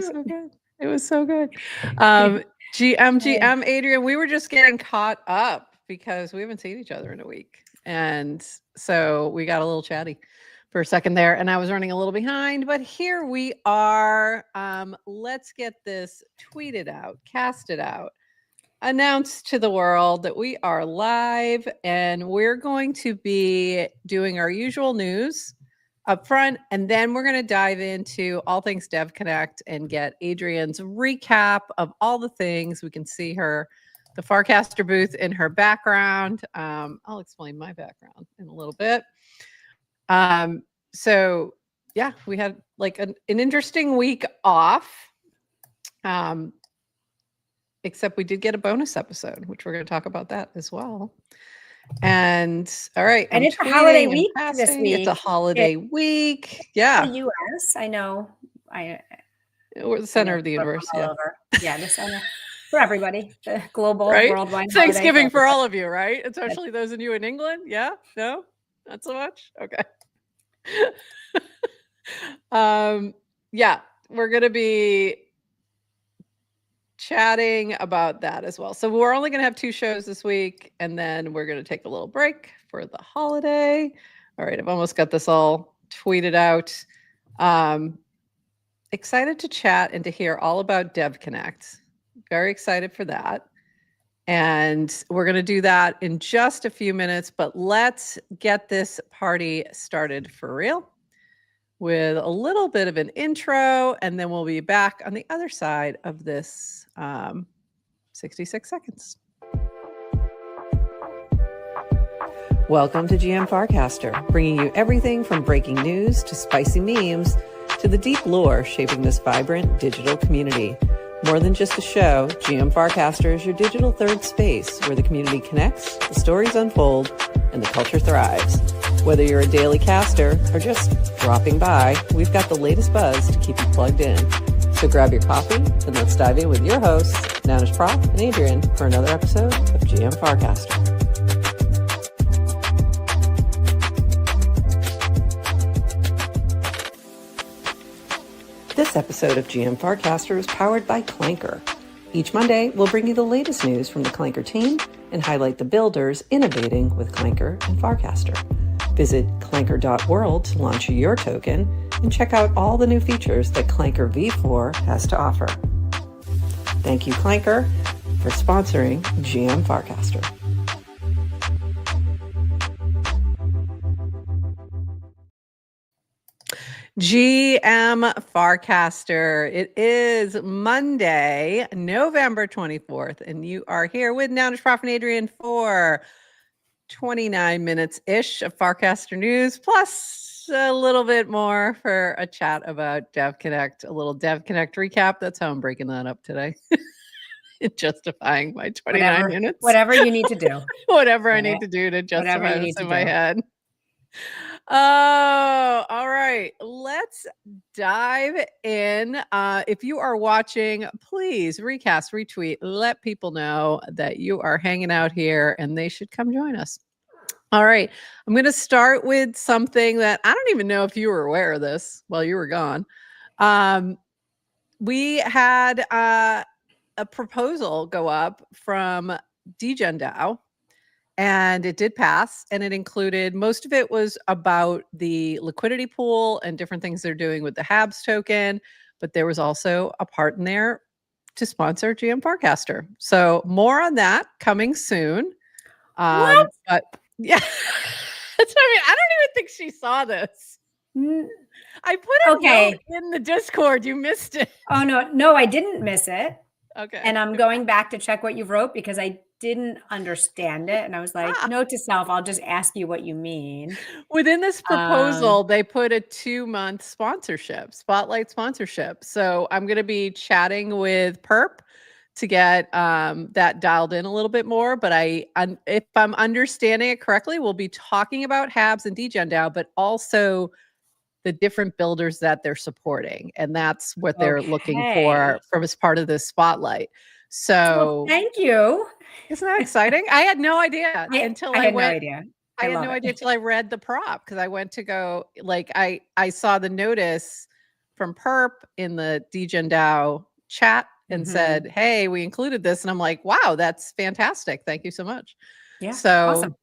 so good. It was so good. GM, Adrienne, we were just getting caught up because we haven't seen each other in a week. And so we got a little chatty for a second there, and I was running a little behind, but here we are. Let's get this tweeted out, casted out, announced to the world that we are live, and we're going to be doing our usual news up front, and then we're going to dive into all things Dev Connect and get Adrienne's recap of all the things. We can see her, the Farcaster booth in her background. I'll explain my background in a little bit. So yeah, we had like an interesting week off. Except we did get a bonus episode, which we're going to talk about that as well. And all right. And it's a holiday week this week. It's a holiday week. Yeah. The U.S. I know. We're the center of the universe. Yeah. Yeah. The center for everybody. The global, right? worldwide. Thanksgiving for all of you, right? Especially those of you in England. Yeah. No, not so much. Okay. Yeah, we're going to be chatting about that as well. So we're only going to have 2 shows this week, and then we're going to take a little break for the holiday. All right, I've almost got this all tweeted out. Excited to chat and to hear all about Dev Connect. Very excited for that. And we're going to do that in just a few minutes, but let's get this party started for real with a little bit of an intro, and then we'll be back on the other side of this 66 seconds. Welcome to GM Farcaster, bringing you everything from breaking news to spicy memes to the deep lore shaping this vibrant digital community. More than just a show, GM Farcaster is your digital third space where the community connects, the stories unfold, and the culture thrives. Whether you're a daily caster or just dropping by, we've got the latest buzz to keep you plugged in. So grab your coffee and let's dive in with your hosts, Nounishprof and Adrienne, for another episode of GM Farcaster. This episode of GM Farcaster is powered by Clanker. Each Monday, we'll bring you the latest news from the Clanker team and highlight the builders innovating with Clanker and Farcaster. Visit clanker.world to launch your token and check out all the new features that Clanker V4 has to offer. Thank you, Clanker, for sponsoring GM Farcaster. GM Farcaster. It is Monday, November 24th, and you are here with Nounishprof and Adrienne for 29 minutes-ish of Farcaster news, plus a little bit more for a chat about Dev Connect, a little Dev Connect recap. That's how I'm breaking that up today. Justifying my 29 minutes. Whatever you need to do. Whatever I need to do to justify this in my head. Oh, all right. Let's dive in. If you are watching, please recast, retweet, let people know that you are hanging out here and they should come join us. All right. I'm going to start with something that I don't even know if you were aware of this while you were gone. We had a proposal go up from DGen and it did pass, and it included, most of it was about the liquidity pool and different things they're doing with the HABS token, but there was also a part in there to sponsor GM Farcaster. So more on that coming soon. What? But yeah, I don't even think she saw this. I put a note in the Discord. You missed it. Oh, no, I didn't miss it. Okay. And I'm going back to check what you wrote because I didn't understand it. And I was like, note to self, I'll just ask you what you mean. Within this proposal, they put a 2-month sponsorship, spotlight sponsorship. So I'm going to be chatting with Perp to get that dialed in a little bit more. But if I'm understanding it correctly, we'll be talking about HABS and DGen, but also the different builders that they're supporting. And that's what they're looking for from as part of this spotlight. So thank you. Isn't that exciting? I had no idea until I went. I had no idea until I read the prop, because I went to go, like, I saw the notice from Perp in the Degen DAO chat and said, hey, we included this. And I'm like, wow, that's fantastic. Thank you so much. Yeah. So Awesome.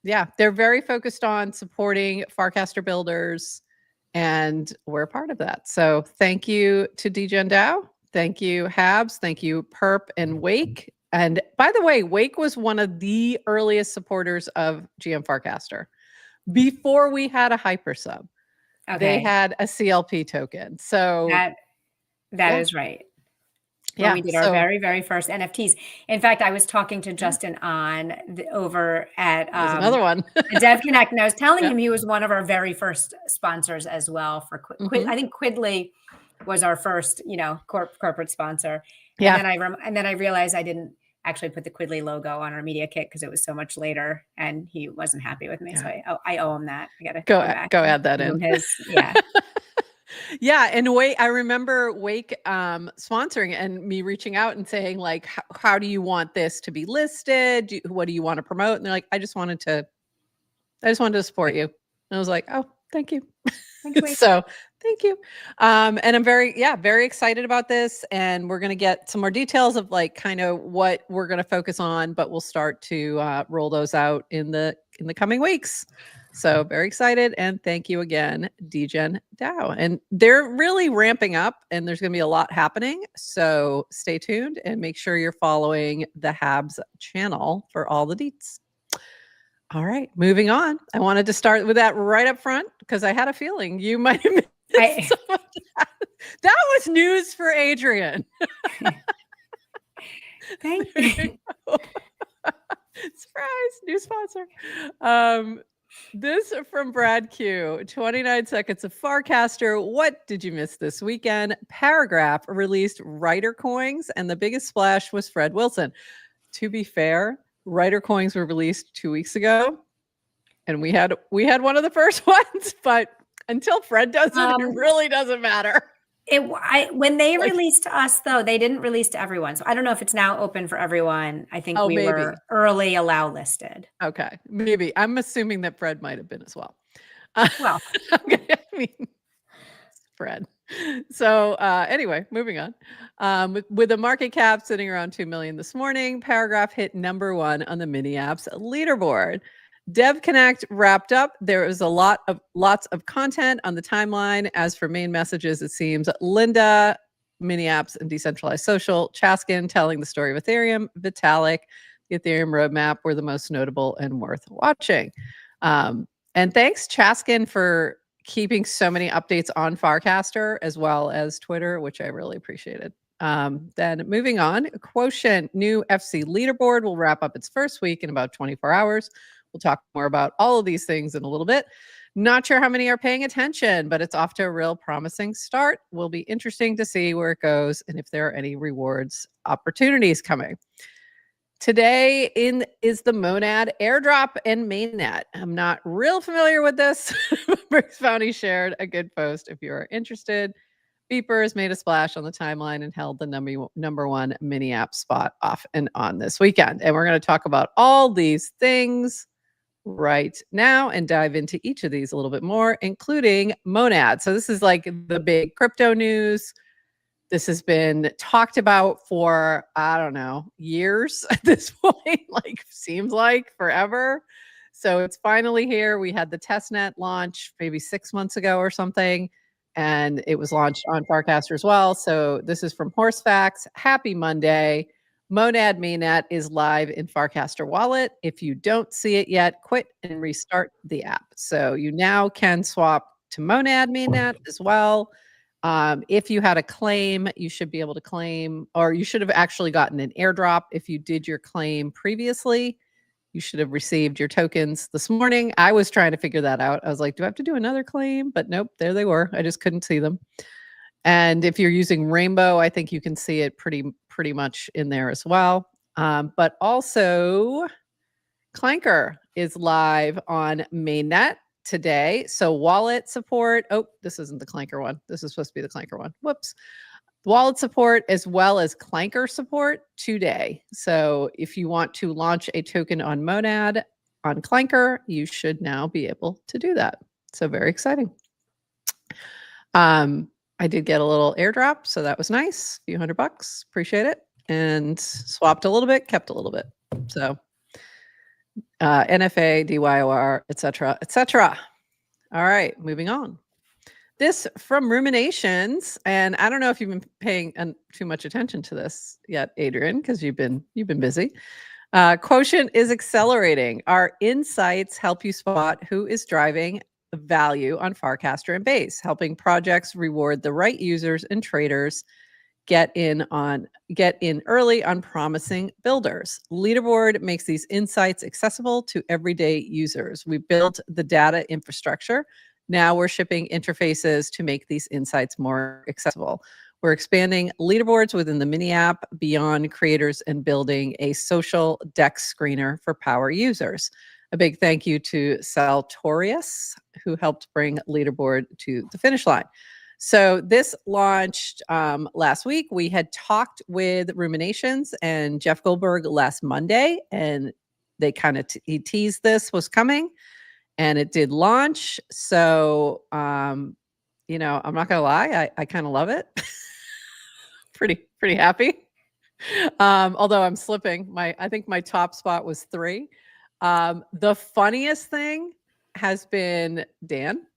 yeah, they're very focused on supporting Farcaster builders, and we're part of that. So thank you to Degen DAO. Thank you, Habs. Thank you, Perp and Wake. And by the way, Wake was one of the earliest supporters of GM Farcaster. Before we had a hypersub, they had a CLP token. So that is right. Yeah, we did our very, very first NFTs. In fact, I was talking to Justin over at there's another one. Dev Connect, and I was telling him he was one of our very first sponsors as well for I think Quidly was our first, corporate sponsor. Yeah. And then I realized I didn't actually put the Quidly logo on our media kit because it was so much later, and he wasn't happy with me. So I owe him that. I got to go add that in. Yeah, and I remember Wake sponsoring and me reaching out and saying, like, how do you want this to be listed? What do you want to promote? And they're like, I just wanted to support you. And I was like, oh, thank you. So thank you. And I'm very excited about this. And we're going to get some more details of like kind of what we're going to focus on, but we'll start to roll those out in the coming weeks. So very excited. And thank you again, Degen DAO. And they're really ramping up, and there's going to be a lot happening. So stay tuned and make sure you're following the Habs channel for all the deets. All right, moving on. I wanted to start with that right up front because I had a feeling you might have missed some of that. That was news for Adrienne. Thank you. Surprise, new sponsor. This from Brad Q. 29 seconds of Farcaster. What did you miss this weekend? Paragraph released Writer Coins, and the biggest splash was Fred Wilson. To be fair, Writer Coins were released 2 weeks ago, and we had one of the first ones. But until Fred does it, it really doesn't matter. When they released to us, though, they didn't release to everyone. So I don't know if it's now open for everyone. I think we were early allow listed. Okay, maybe. I'm assuming that Fred might have been as well. Well, okay, I mean, Fred. So anyway, moving on. With the market cap sitting around 2 million this morning, Paragraph hit #1 on the mini apps leaderboard. Dev Connect wrapped up. There was lots of content on the timeline. As for main messages, it seems Linda, mini apps and decentralized social, Chaskin telling the story of Ethereum, Vitalik, the Ethereum roadmap were the most notable and worth watching. And thanks, Chaskin, for keeping so many updates on Farcaster as well as Twitter, which I really appreciated. Then moving on, Quotient new FC leaderboard will wrap up its first week in about 24 hours. We'll talk more about all of these things in a little bit. Not sure how many are paying attention, but it's off to a real promising start. Will be interesting to see where it goes and if there are any rewards opportunities coming. Today is the Monad airdrop and mainnet. I'm not real familiar with this. Briggs Bounty shared a good post if you are interested. Beepers made a splash on the timeline and held the number one mini app spot off and on this weekend. And we're going to talk about all these things right now and dive into each of these a little bit more, including Monad. So this is like the big crypto news. This has been talked about for, I don't know, years at this point, like seems like forever. So it's finally here. We had the testnet launch maybe 6 months ago or something, and it was launched on Farcaster as well. So this is from Horsefacts. Happy Monday. Monad mainnet is live in Farcaster Wallet. If you don't see it yet, quit and restart the app. So you now can swap to Monad mainnet as well. If you had a claim, you should be able to claim, or you should have actually gotten an airdrop. If you did your claim previously, you should have received your tokens this morning. I was trying to figure that out. I was like, do I have to do another claim? But nope, there they were. I just couldn't see them. And if you're using Rainbow, I think you can see it pretty much in there as well. But also, Clanker is live on mainnet today. So wallet support. Oh, this isn't the Clanker one. This is supposed to be the Clanker one. Whoops. Wallet support as well as Clanker support today. So if you want to launch a token on Monad on Clanker, you should now be able to do that. So very exciting. I did get a little airdrop, so that was nice. A few $100, appreciate it. And swapped a little bit, kept a little bit. So NFA, DYOR, etc., etc. All right, moving on. This from Ruminations, and I don't know if you've been paying too much attention to this yet, Adrienne, because you've been busy. Quotient is accelerating. Our insights help you spot who is driving value on Farcaster and Base, helping projects reward the right users and traders get in early on promising builders. Leaderboard makes these insights accessible to everyday users. We built the data infrastructure. Now we're shipping interfaces to make these insights more accessible. We're expanding leaderboards within the mini app beyond creators and building a social deck screener for power users. A big thank you to Saltorius, who helped bring leaderboard to the finish line. So this launched last week. We had talked with Ruminations and Jeff Goldberg last Monday, and they kind of he teased this was coming, and it did launch. So, you know, I'm not gonna lie, I kind of love it. pretty happy. Although I'm slipping. I think my top spot was 3. The funniest thing has been Dan.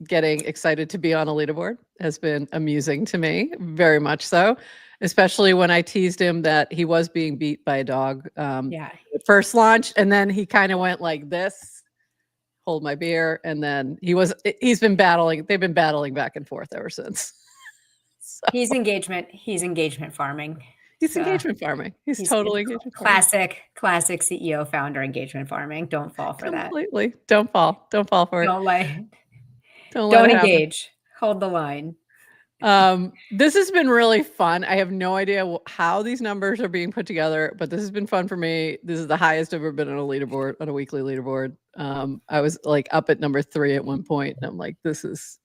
Getting excited to be on a leaderboard has been amusing to me, very much so, especially when I teased him that he was being beat by a dog first launch, and then he kind of went like this, hold my beer, and then he's been battling, they've been battling back and forth ever since. So, he's engagement farming. He's engagement farming. He's totally engagement farming. Classic CEO founder engagement farming. Don't fall for that. Completely. Don't fall for it. Don't engage. Hold the line. This has been really fun. I have no idea how these numbers are being put together, but this has been fun for me. This is the highest I've ever been on a leaderboard, on a weekly leaderboard. I was like up at number 3 at one point, and I'm like, this is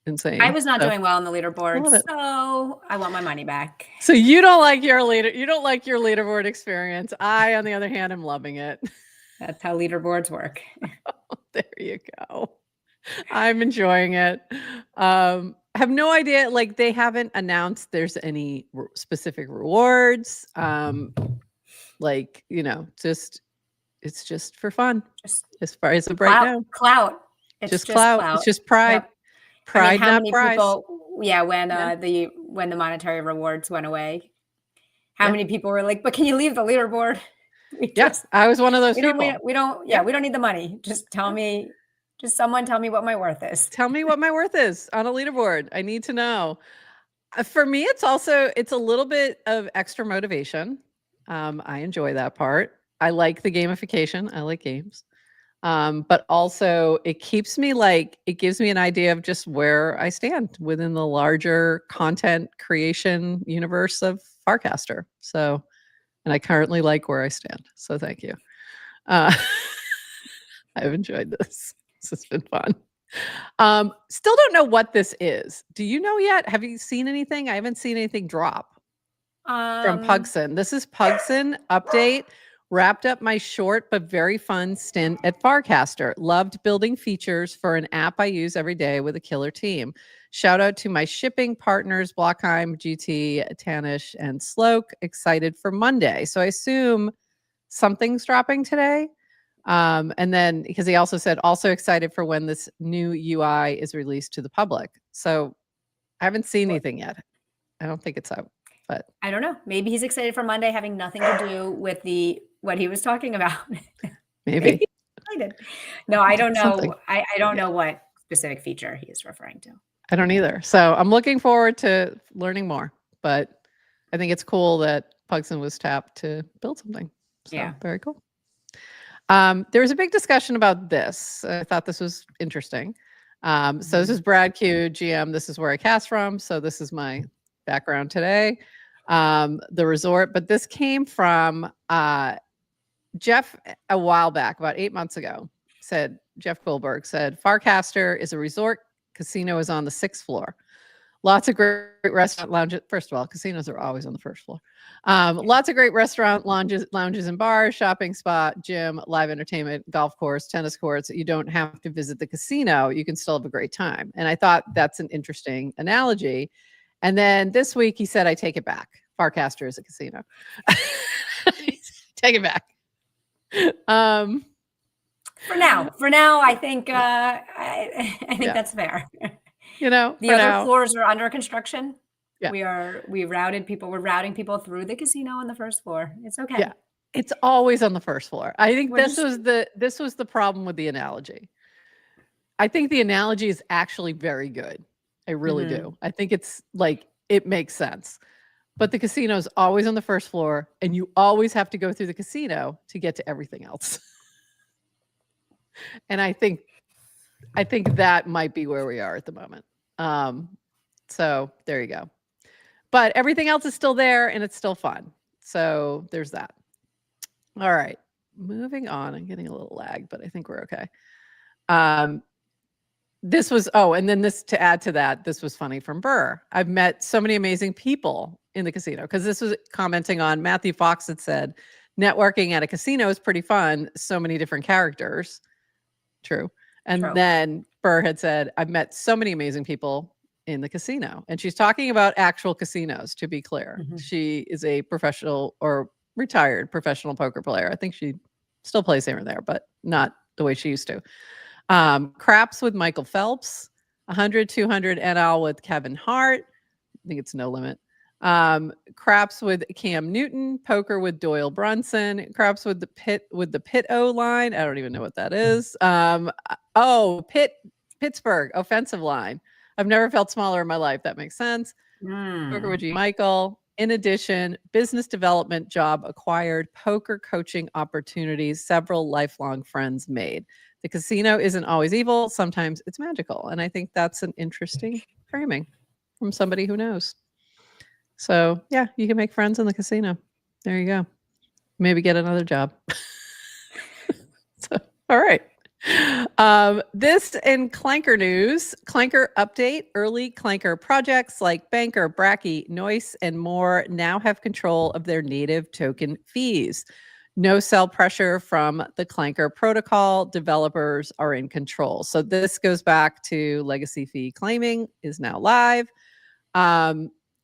insane. I was not doing well on the leaderboard, so I want my money back. So you don't like your leaderboard experience. I, on the other hand, am loving it. That's how leaderboards work. There you go. I'm enjoying it. Have no idea, like they haven't announced there's any specific rewards. Like, you know, it's just for fun. Just as far as of right now. Clout. It's just clout. It's just pride. Yep. Pride, not prize. When the monetary rewards went away, how many people were like, but can you leave the leaderboard? Yes, I was one of those people. We don't need the money. Just tell me. Just someone tell me what my worth is. Tell me what my worth is on a leaderboard. I need to know. For me, it's a little bit of extra motivation. I enjoy that part. I like the gamification. I like games. But also it gives me an idea of just where I stand within the larger content creation universe of Farcaster. So, and I currently like where I stand. So thank you. I've enjoyed this. This has been fun. Still don't know what this is. Do you know yet? Have you seen anything? I haven't seen anything drop from Pugson. This is Pugson update. Wrapped up my short but very fun stint at Farcaster. Loved building features for an app I use every day with a killer team. Shout out to my shipping partners, Blockheim, GT, Tanish, and Sloke. Excited for Monday. So I assume something's dropping today. And then, because he also said, also excited for when this new UI is released to the public. So I haven't seen anything yet. I don't think it's out, but I don't know. Maybe he's excited for Monday, having nothing to do with what he was talking about. Maybe. No, I don't know. I don't know what specific feature he is referring to. I don't either. So I'm looking forward to learning more, but I think it's cool that Pugson was tapped to build something. So, yeah. Very cool. There was a big discussion about this. I thought this was interesting. So this is Brad Q, GM. This is where I cast from. So this is my background today. The resort, but this came from Jeff a while back, about 8 months ago. Jeff Goldberg said, Farcaster is a resort. Casino is on the 6th floor. Lots of great restaurant lounges. First of all, casinos are always on the first floor. Lots of great restaurant lounges and bars, shopping spot, gym, live entertainment, golf course, tennis courts. You don't have to visit the casino. You can still have a great time. And I thought that's an interesting analogy. And then this week he said, I take it back. Farcaster is a casino. Take it back. For now, I think I think that's fair. You know, the other floors are under construction. Yeah. We're routing people through the casino on the first floor. It's okay. Yeah. It's always on the first floor. I think this was the problem with the analogy. I think the analogy is actually very good. I really do. I think it's like, it makes sense. But the casino is always on the first floor, and you always have to go through the casino to get to everything else. And I think that might be where we are at the moment. So there you go. But everything else is still there, and it's still fun. So there's that. All right. Moving on. I'm getting a little lag, but I think we're okay. This was, and then this, to add to that, this was funny from Burr. I've met so many amazing people in the casino, because this was commenting on Matthew Fox had said, networking at a casino is pretty fun. So many different characters. True. And then Burr had said, I've met so many amazing people in the casino. And she's talking about actual casinos, to be clear. She is a professional or retired professional poker player. I think she still plays here and there, but not the way she used to. Craps with Michael Phelps, 100, 200 NL with Kevin Hart. I think it's no limit. Craps with Cam Newton, poker with Doyle Brunson, craps with the Pit O line. I don't even know what that is. Pittsburgh offensive line. I've never felt smaller in my life. That makes sense. Poker with G. Michael. In addition, business development job acquired, poker coaching opportunities, several lifelong friends made. The casino isn't always evil. Sometimes it's magical. And I think that's an interesting framing from somebody who knows. So yeah, you can make friends in the casino. There you go. Maybe get another job. So, all right. This in Clanker news, Clanker update, early Clanker projects like Banker, Bracky, Noise, and more now have control of their native token fees. No sell pressure from the Clanker protocol. Developers are in control. So this goes back to legacy fee claiming is now live.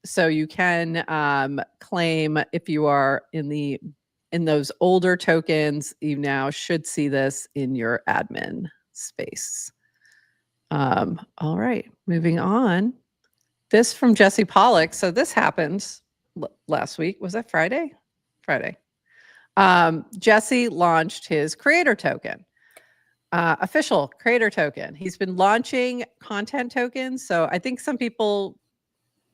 So you can claim if you are in those older tokens, you now should see this in your admin space. All right, moving on. This from Jesse Pollock. So this happened last week. Was that Friday? Friday. Jesse launched his creator token, official creator token. He's been launching content tokens. So I think some people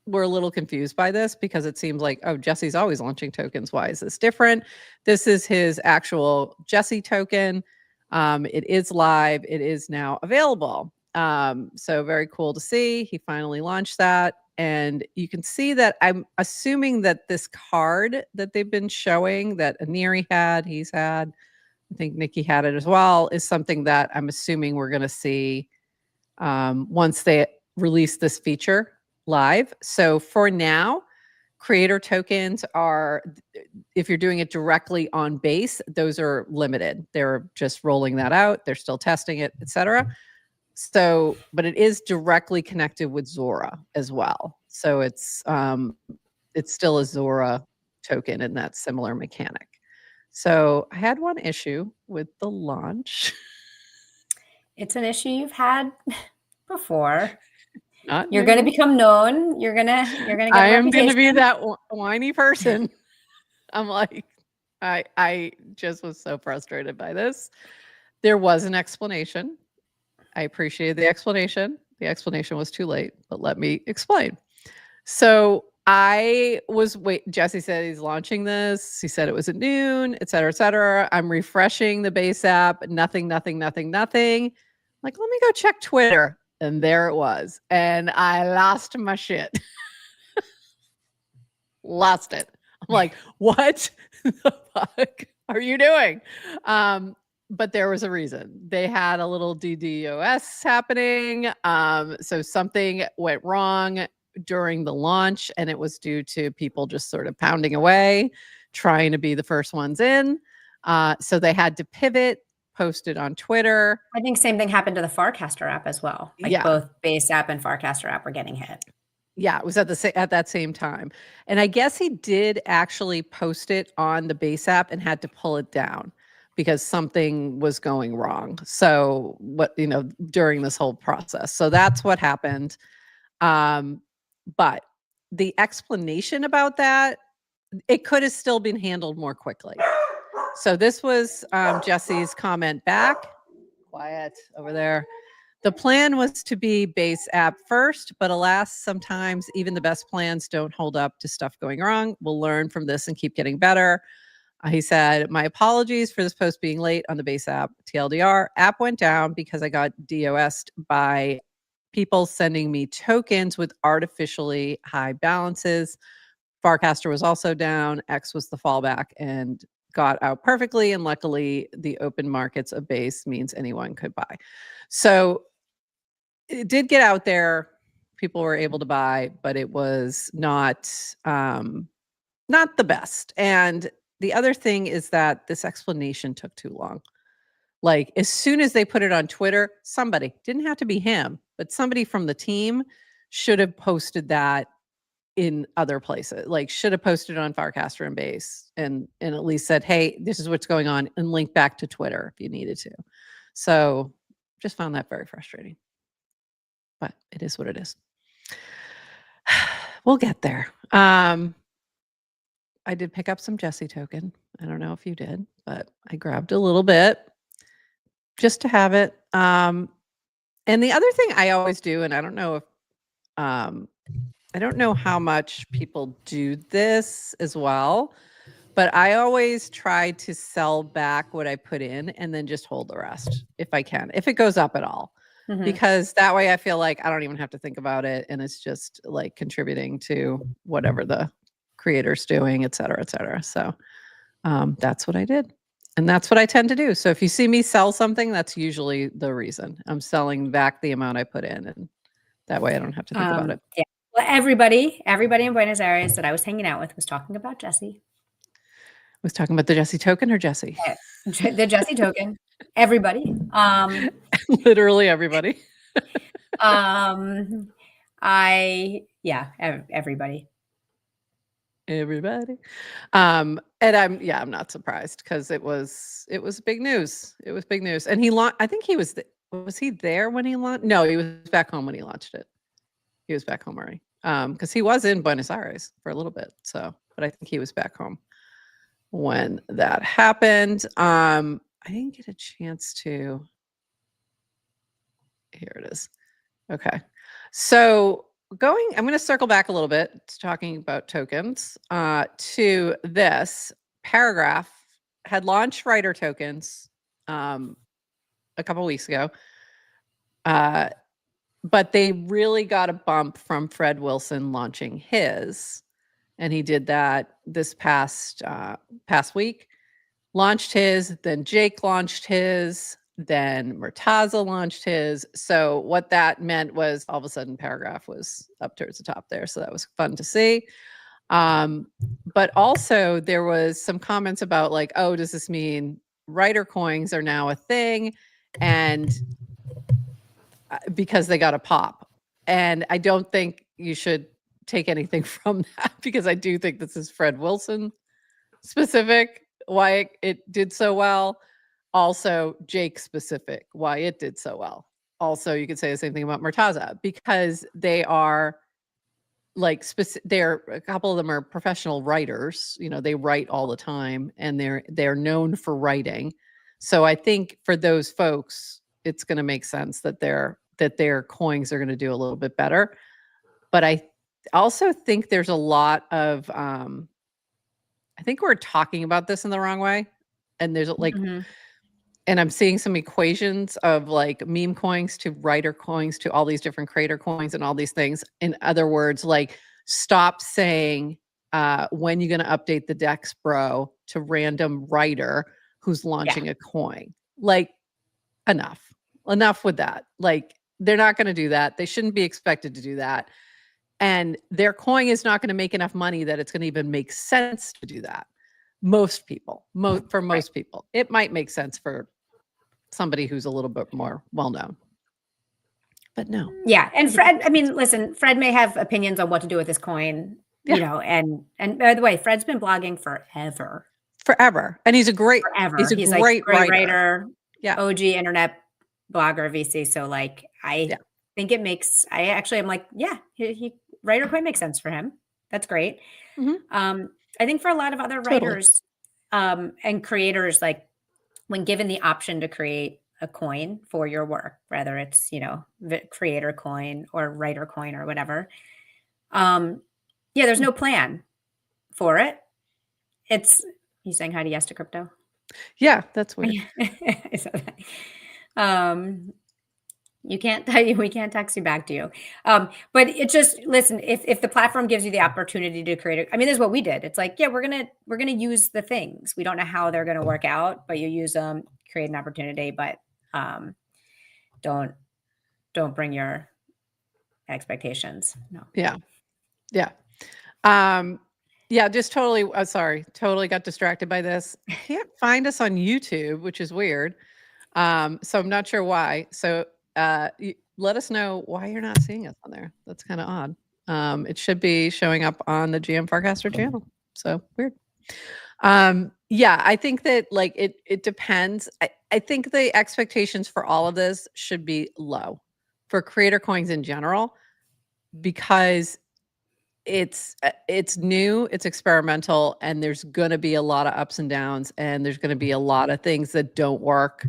were a little confused by this because it seems like, oh, Jesse's always launching tokens. Why is this different? This is his actual Jesse token. It is live. It is now available. So very cool to see. He finally launched that. And you can see that I'm assuming that this card that they've been showing that Aniri had, he's had, I think Nikki had it as well, is something that I'm assuming we're going to see once they release this feature live. So for now, creator tokens are, if you're doing it directly on Base, those are limited. They're just rolling that out. They're still testing it, etc. So, but it is directly connected with Zora as well. So it's still a Zora token in that similar mechanic. So I had one issue with the launch. It's an issue you've had before. You're going to become known. You're gonna get I am going to be that whiny person. I'm like, I just was so frustrated by this. There was an explanation. I appreciated the explanation. The explanation was too late, but let me explain. So Jesse said he's launching this. He said it was at noon, et cetera, et cetera. I'm refreshing the Base app. Nothing. Like, let me go check Twitter. And there it was. And I lost my shit. Lost it. I'm like, what the fuck are you doing? But there was a reason. They had a little DDoS happening. So something went wrong. during the launch, and it was due to people just sort of pounding away, trying to be the first ones in. So they had to pivot, post it on Twitter. I think same thing happened to the Farcaster app as well. Like both Base app and Farcaster app were getting hit. Yeah, it was at that same time. And I guess he did actually post it on the Base app and had to pull it down because something was going wrong. So during this whole process. So that's what happened. But the explanation about that, it could have still been handled more quickly. So this was Jesse's comment back. Quiet over there. The plan was to be Base app first, but alas, sometimes even the best plans don't hold up to stuff going wrong. We'll learn from this and keep getting better. He said, my apologies for this post being late on the Base app. TLDR, app went down because I got DOS'd by people sending me tokens with artificially high balances. Farcaster was also down. X was the fallback and got out perfectly. And luckily, the open markets of Base means anyone could buy. So it did get out there. People were able to buy, but it was not the best. And the other thing is that this explanation took too long. Like as soon as they put it on Twitter, somebody, didn't have to be him, but somebody from the team should have posted that in other places, like should have posted on Farcaster and Base and at least said, hey, this is what's going on, and link back to Twitter if you needed to. So just found that very frustrating. But it is what it is. We'll get there. I did pick up some Jesse token. I don't know if you did, but I grabbed a little bit just to have it. And the other thing I always do, and I don't know if I don't know how much people do this as well, but I always try to sell back what I put in and then just hold the rest if I can, if it goes up at all. Mm-hmm. Because that way I feel like I don't even have to think about it, and it's just like contributing to whatever the creator's doing, et cetera, et cetera. So that's what I did. And that's what I tend to do. So if you see me sell something, that's usually the reason. I'm selling back the amount I put in, and that way I don't have to think about it. Yeah. Well, everybody in Buenos Aires that I was hanging out with was talking about Jesse. Was talking about the Jesse token or Jesse? The Jesse token. Everybody. Literally everybody. Everybody. Everybody. And I'm not surprised because it was big news. It was big news. And I think he was he there when he launched? No, he was back home when he launched it. He was back home already. Because he was in Buenos Aires for a little bit. So, but I think he was back home when that happened. I didn't get a chance to. Here it is. Okay. So I'm going to circle back a little bit to talking about tokens to this. Paragraph had launched writer tokens a couple weeks ago. But they really got a bump from Fred Wilson launching his. And he did that this past week. Launched his, then Jake launched his, then Murtaza launched his. So what that meant was all of a sudden Paragraph was up towards the top there. So that was fun to see. But also there was some comments about like, oh, does this mean writer coins are now a thing? And because they got a pop. And I don't think you should take anything from that, because I do think this is Fred Wilson specific, why it did so well. Also Jake specific, why it did so well. Also, you could say the same thing about Murtaza, because they are like they're a couple of them are professional writers. They write all the time, and they're known for writing. So I think for those folks, it's going to make sense that their coins are going to do a little bit better. But I also think there's a lot of I think we're talking about this in the wrong way. And there's like, and I'm seeing some equations of like meme coins to writer coins to all these different creator coins and all these things. In other words, like stop saying when you're going to update the Dex Bro to random writer who's launching a coin. Like enough with that. Like they're not going to do that. They shouldn't be expected to do that. And their coin is not going to make enough money that it's going to even make sense to do that. Most people, for most people, it might make sense for somebody who's a little bit more well-known. But no. Yeah. And Fred, I mean, listen, Fred may have opinions on what to do with his coin, you know, and by the way, Fred's been blogging forever. And he's a great, forever. He's a he's great, like writer. Yeah. OG internet blogger VC. So like, I think it makes, I'm like, yeah, he writer coin makes sense for him. That's great. I think for a lot of other writers and creators, like when given the option to create a coin for your work, whether it's, you know, creator coin or writer coin or whatever. There's no plan for it. It's, you saying hi to Yes to Crypto? Yeah, that's weird. We can't text you back to you. But it just, listen, if the platform gives you the opportunity to create it, I mean, this is what we did. It's like, yeah, we're going to use the things. We don't know how they're going to work out, but you use them, create an opportunity, but don't bring your expectations. No. Yeah. Just totally. Totally got distracted by this. Can't find us on YouTube, which is weird. So I'm not sure why. So let us know why you're not seeing us on there. That's kind of odd. It should be showing up on the GM Farcaster channel. So weird. I think that like it depends. I think the expectations for all of this should be low for creator coins in general, because it's new, it's experimental, and there's going to be a lot of ups and downs, and there's going to be a lot of things that don't work.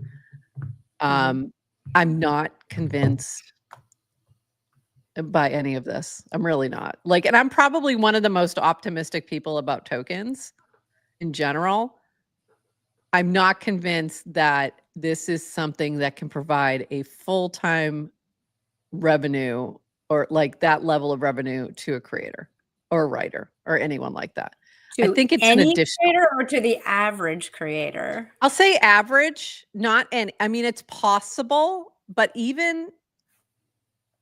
I'm not convinced by any of this. I'm really not. Like, and I'm probably one of the most optimistic people about tokens in general. I'm not convinced that this is something that can provide a full-time revenue or like that level of revenue to a creator or a writer or anyone like that. I think it's any an additional creator or to the average creator. I'll say average, not any. I mean, it's possible, but even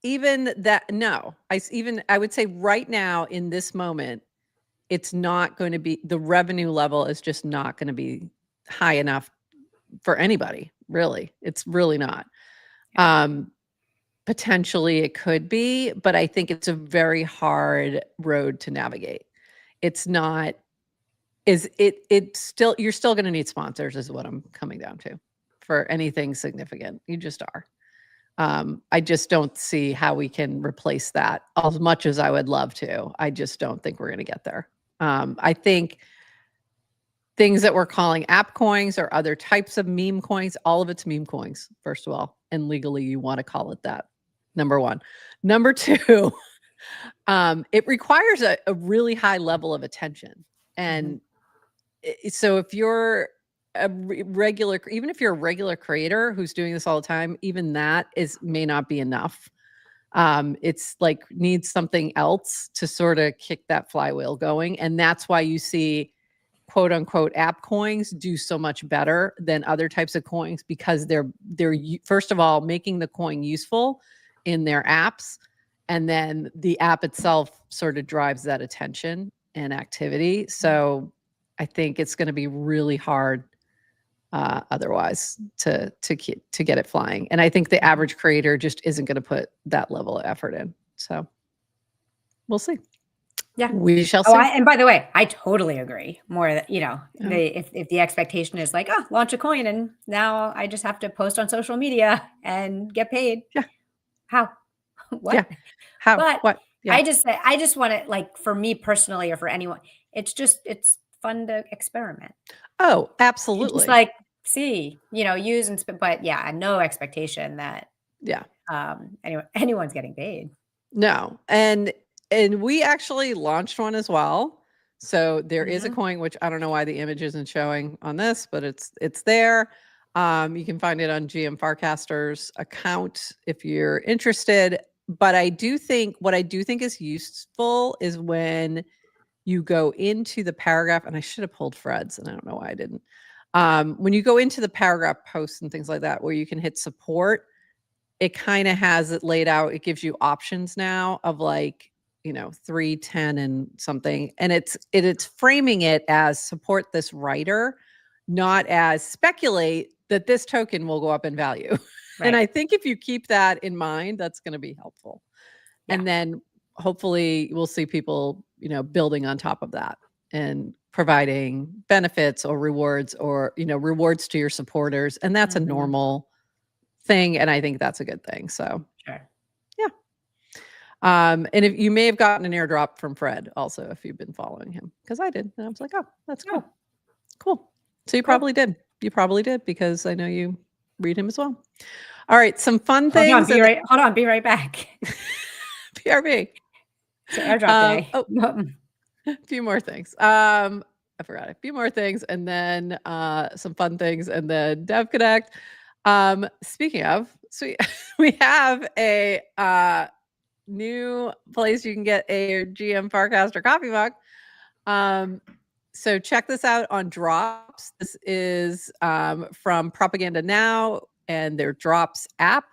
that, no. I would say right now in this moment, it's not going to be, the revenue level is just not going to be high enough for anybody, really. It's really not. Potentially it could be, but I think it's a very hard road to navigate. It's not, it's still, you're still going to need sponsors is what I'm coming down to for anything significant. You just are. I just don't see how we can replace that as much as I would love to. I just don't think we're going to get there. I think things that we're calling app coins or other types of meme coins, all of it's meme coins, first of all, and legally you want to call it that. Number one. Number two, it requires a really high level of attention. And so if you're a regular, even if you're a regular creator who's doing this all the time, even that may not be enough. It's like needs something else to sort of kick that flywheel going. And that's why you see quote unquote app coins do so much better than other types of coins, because they're first of all making the coin useful in their apps, and then the app itself sort of drives that attention and activity. So I think it's going to be really hard otherwise to get it flying. And I think the average creator just isn't going to put that level of effort in. So we'll see. Yeah, we shall see. And by the way, I totally agree. More that, you know, if the expectation is like, oh, launch a coin and now I just have to post on social media and get paid. Yeah. How? What? Yeah. How? But what? Yeah. I just want to, like, for me personally or for anyone, it's fun to experiment. Oh, absolutely. It's like, see, you know, use and but yeah, no expectation that anyone's getting paid. No. And we actually launched one as well. So there is a coin, which I don't know why the image isn't showing on this, but it's there. You can find it on GM Farcaster's account if you're interested. But what I do think is useful is when you go into the paragraph, and I should have pulled Fred's, and I don't know why I didn't. When you go into the paragraph posts and things like that, where you can hit support, it kind of has it laid out. It gives you options now of like, 3, 10, and something. And it's framing it as support this writer, not as speculate that this token will go up in value. Right. And I think if you keep that in mind, that's going to be helpful. Yeah. And then hopefully we'll see people, building on top of that and providing benefits or rewards or, rewards to your supporters. And that's a normal thing. And I think that's a good thing. So, sure. Yeah. And if you may have gotten an airdrop from Fred also, if you've been following him, because I did. And I was like, oh, that's cool. Cool. So you probably did. You probably did, because I know you read him as well. All right. Some fun things. Hold on. Be right back. PRB. It's airdrop day. A few more things. I forgot a few more things, and then some fun things, and then Dev Connect. Speaking of, so we have a new place you can get a GM Farcaster coffee mug. So check this out on Drops. This is from Propaganda Now and their Drops app.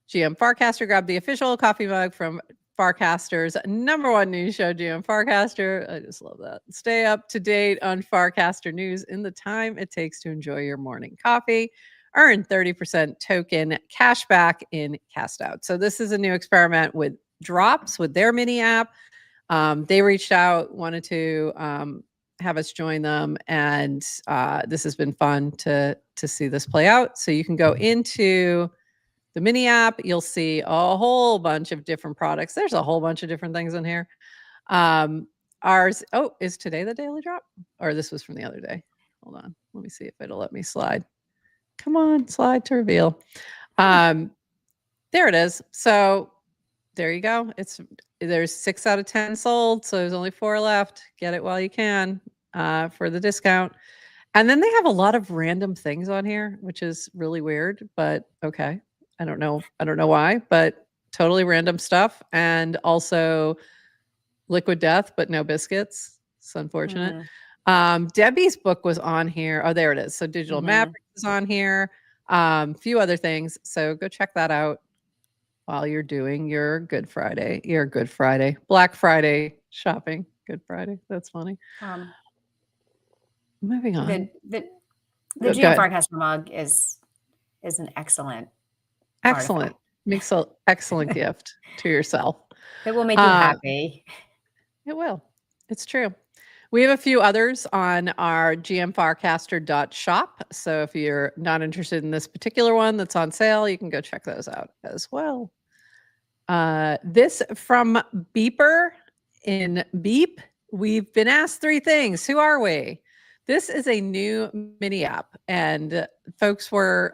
GM Farcaster, grab the official coffee mug from Farcaster's #1 news show, GM Farcaster. I just love that. Stay up to date on Farcaster news in the time it takes to enjoy your morning coffee. Earn 30% token cash back in Cast Out. So this is a new experiment with Drops, with their mini app. They reached out, wanted to have us join them, and this has been fun to see this play out. So you can go into the mini app, you'll see a whole bunch of different products. There's a whole bunch of different things in here. Ours, is today the daily drop? Or this was from the other day? Hold on. Let me see if it'll let me slide. Come on, slide to reveal. There it is. So there you go. There's 6 out of 10 sold. So there's only 4 left. Get it while you can for the discount. And then they have a lot of random things on here, which is really weird, but okay. I don't know why, but totally random stuff. And also Liquid Death, but no biscuits. It's unfortunate. Debbie's book was on here. Oh, there it is. So Digital Mavericks is on here. Few other things. So go check that out while you're doing your Black Friday shopping. Good Friday. That's funny. Moving on. The GM Farcaster mug is an excellent artifact. Makes an excellent gift to yourself. It will make you happy. It will. It's true. We have a few others on our gmfarcaster.shop. So if you're not interested in this particular one that's on sale, you can go check those out as well. This from Beeper in Beep. We've been asked 3 things. Who are we? This is a new mini app, and folks were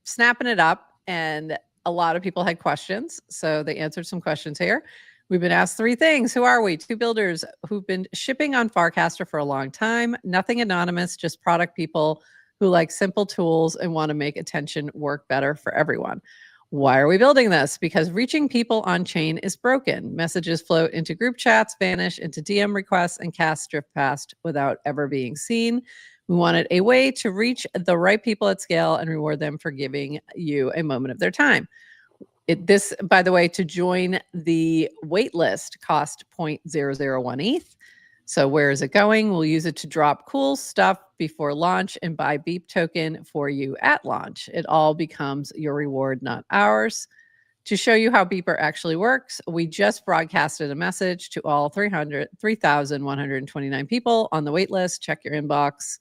snapping it up, and a lot of people had questions. So they answered some questions here. We've been asked 3 things. Who are we? 2 builders who've been shipping on Farcaster for a long time. Nothing anonymous, just product people who like simple tools and want to make attention work better for everyone. Why are we building this? Because reaching people on chain is broken. Messages float into group chats, vanish into DM requests, and cast drift past without ever being seen. We wanted a way to reach the right people at scale and reward them for giving you a moment of their time. This, by the way, to join the wait list cost 0.001 ETH. So where is it going? We'll use it to drop cool stuff before launch and buy Beep token for you at launch. It all becomes your reward, not ours. To show you how Beeper actually works, we just broadcasted a message to all 3,129 people on the wait list. Check your inbox.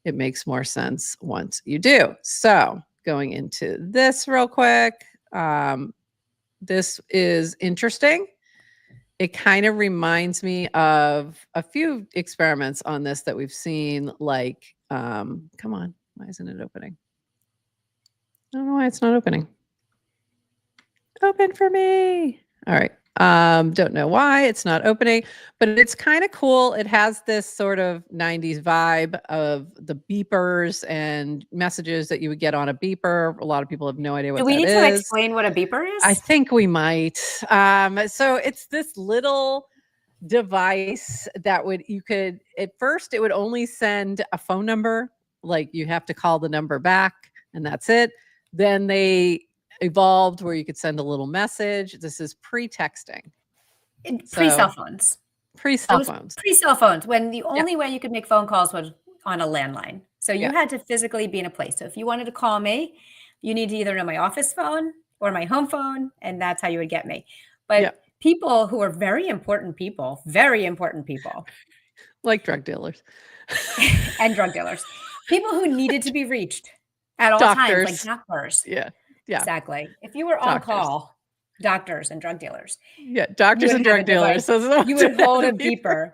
It makes more sense once you do. So going into this real quick. This is interesting. It kind of reminds me of a few experiments on this that we've seen, like, come on, why isn't it opening? I don't know why it's not opening. Open for me. All right. Don't know why it's not opening, but it's kind of cool. It has this sort of 90s vibe of the beepers and messages that you would get on a beeper. A lot of people have no idea what that is. Do we need to explain what a beeper is? I think we might. So it's this little device that at first it would only send a phone number, like you have to call the number back and that's it. Then they evolved where you could send a little message. This is pre-texting. Pre-cell phones. Pre-cell phones. Pre-cell phones, when the only way you could make phone calls was on a landline. So you had to physically be in a place. So if you wanted to call me, you need to either know my office phone or my home phone, and that's how you would get me. But people who are very important people, like drug dealers and drug dealers, people who needed to be reached at all times, like doctors. Yeah. Exactly. If you were on call, doctors and drug dealers. Yeah, doctors and drug dealers. You would hold a beeper,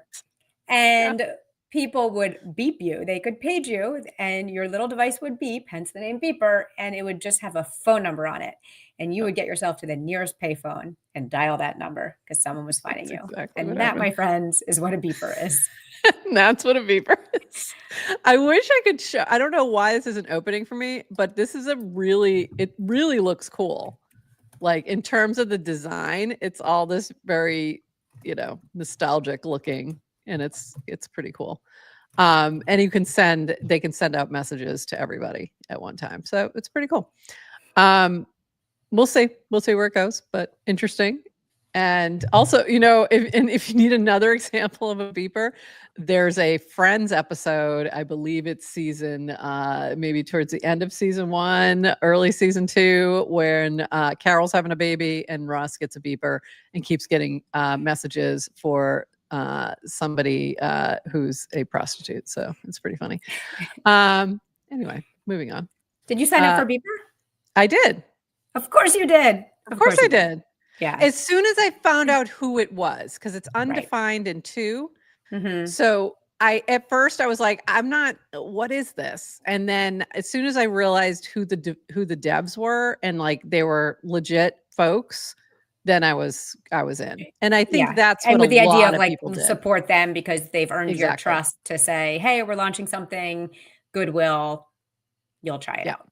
and people would beep you. They could page you, and your little device would beep, hence the name beeper, and it would just have a phone number on it. And you would get yourself to the nearest payphone and dial that number because someone was finding you. Exactly and that, my friends, is what a beeper is. That's what a beeper is. I wish I could show. I don't know why this isn't opening for me, but this is it really looks cool. Like in terms of the design, it's all this very, nostalgic looking, and it's pretty cool. And they can send out messages to everybody at one time. So it's pretty cool. We'll see where it goes, but interesting. And also, if you need another example of a beeper, there's a Friends episode. I believe it's season, maybe towards the end of season 1, early season 2, when Carol's having a baby and Ross gets a beeper and keeps getting messages for somebody who's a prostitute. So it's pretty funny. Anyway, moving on. Did you sign up for beeper? I did. Of course you did. Of course I did. Yeah. As soon as I found out who it was, because it's undefined in 2. Mm-hmm. So at first I was like, what is this? And then as soon as I realized who the devs were and like they were legit folks, then I was in. And I think that's what with the idea of like support them because they've earned your trust to say, hey, we're launching something, goodwill, you'll try it out.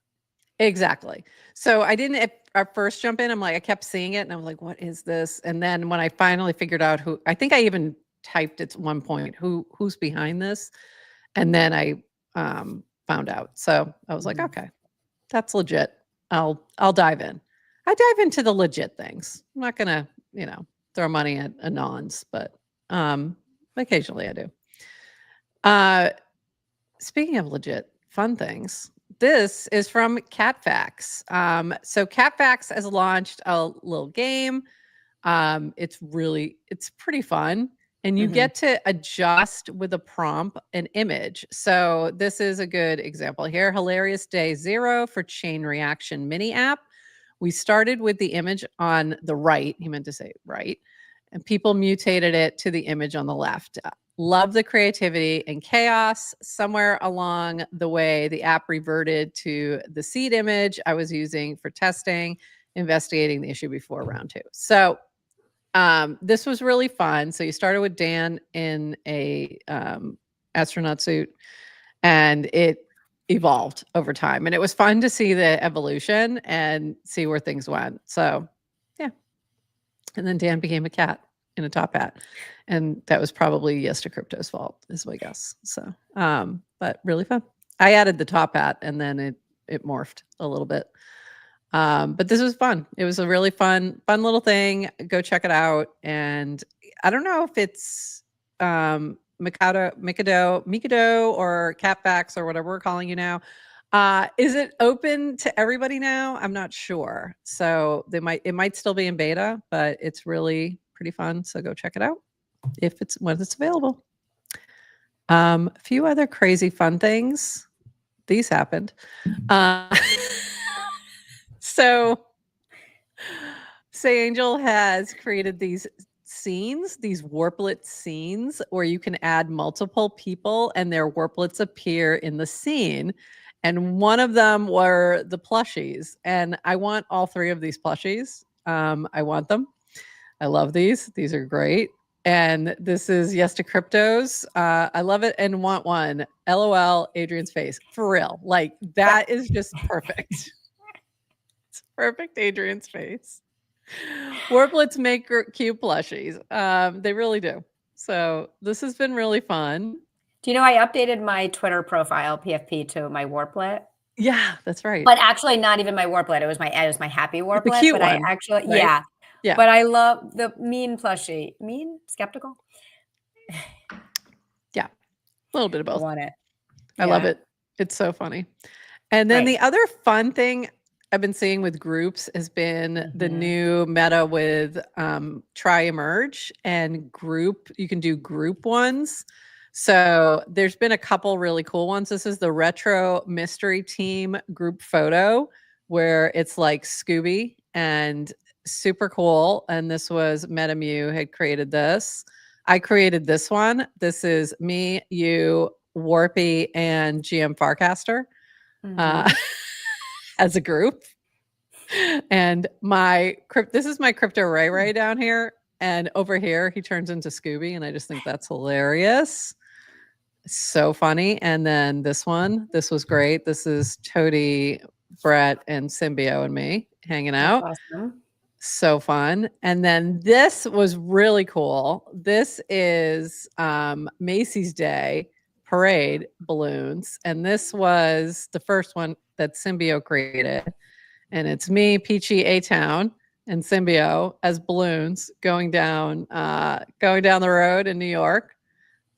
Exactly. So I didn't at first jump in. I kept seeing it and I was like, what is this? And then when I finally figured out who, I think I even typed at one point, who's behind this? And then I found out. So I was like, okay, that's legit. I'll dive in. I dive into the legit things. I'm not going to, throw money at anons, but occasionally I do. Speaking of legit fun things, this is from CatFacts. So CatFacts has launched a little game. It's pretty fun. And you get to adjust with a prompt an image. So this is a good example here. Hilarious day 0 for chain reaction mini app. We started with the image on the right. He meant to say right. And people mutated it to the image on the left. Love the creativity and chaos. Somewhere along the way, the app reverted to the seed image I was using for testing, investigating the issue before round 2. So this was really fun. So you started with Dan in a astronaut suit, and it evolved over time. And it was fun to see the evolution and see where things went. So yeah. And then Dan became a cat in a top hat. And that was probably Yes to Crypto's fault, is my guess. So, but really fun. I added the top hat and then it morphed a little bit. But this was fun. It was a really fun little thing. Go check it out. And I don't know if it's Mikado or CatFacts or whatever we're calling you now. Is it open to everybody now? I'm not sure. So it might still be in beta, but it's really pretty fun. So go check it out when it's available. A few other crazy fun things. These happened. So Say Angel has created these scenes, these warplet scenes, where you can add multiple people and their warplets appear in the scene. And one of them were the plushies. And I want all 3 of these plushies. I want them. I love these. These are great. And this is Yes to Cryptos. I love it and want one. LOL, Adrienne's face. For real. Like, that is just perfect. It's perfect, Adrienne's face. Warplets make cute plushies. They really do. So this has been really fun. Do you know I updated my Twitter profile, PFP, to my warplet? Yeah, that's right. But actually not even my warplet. It was my happy warplet. The cute but one, I actually, right? Yeah. But I love the mean plushie. Mean? Skeptical? Yeah. A little bit of I both. want it. I love it. It's so funny. And then the other fun thing I've been seeing with groups has been the new meta with try emerge and group. You can do group ones. So there's been a couple really cool ones. This is the retro mystery team group photo where it's like Scooby and super cool. And this was MetaMew had created this. I created this one. This is me, you, Warpy, and GM Farcaster as a group. And this is my crypto Ray down here. And over here, he turns into Scooby. And I just think that's hilarious. So funny. And then this was great. This is Toady, Brett, and Symbio and me hanging out. That's awesome. So fun. And then this was really cool. This is Macy's Day parade balloons. And this was the first one that Symbio created. And it's me, Peachy A-Town, and Symbio as balloons going down the road in New York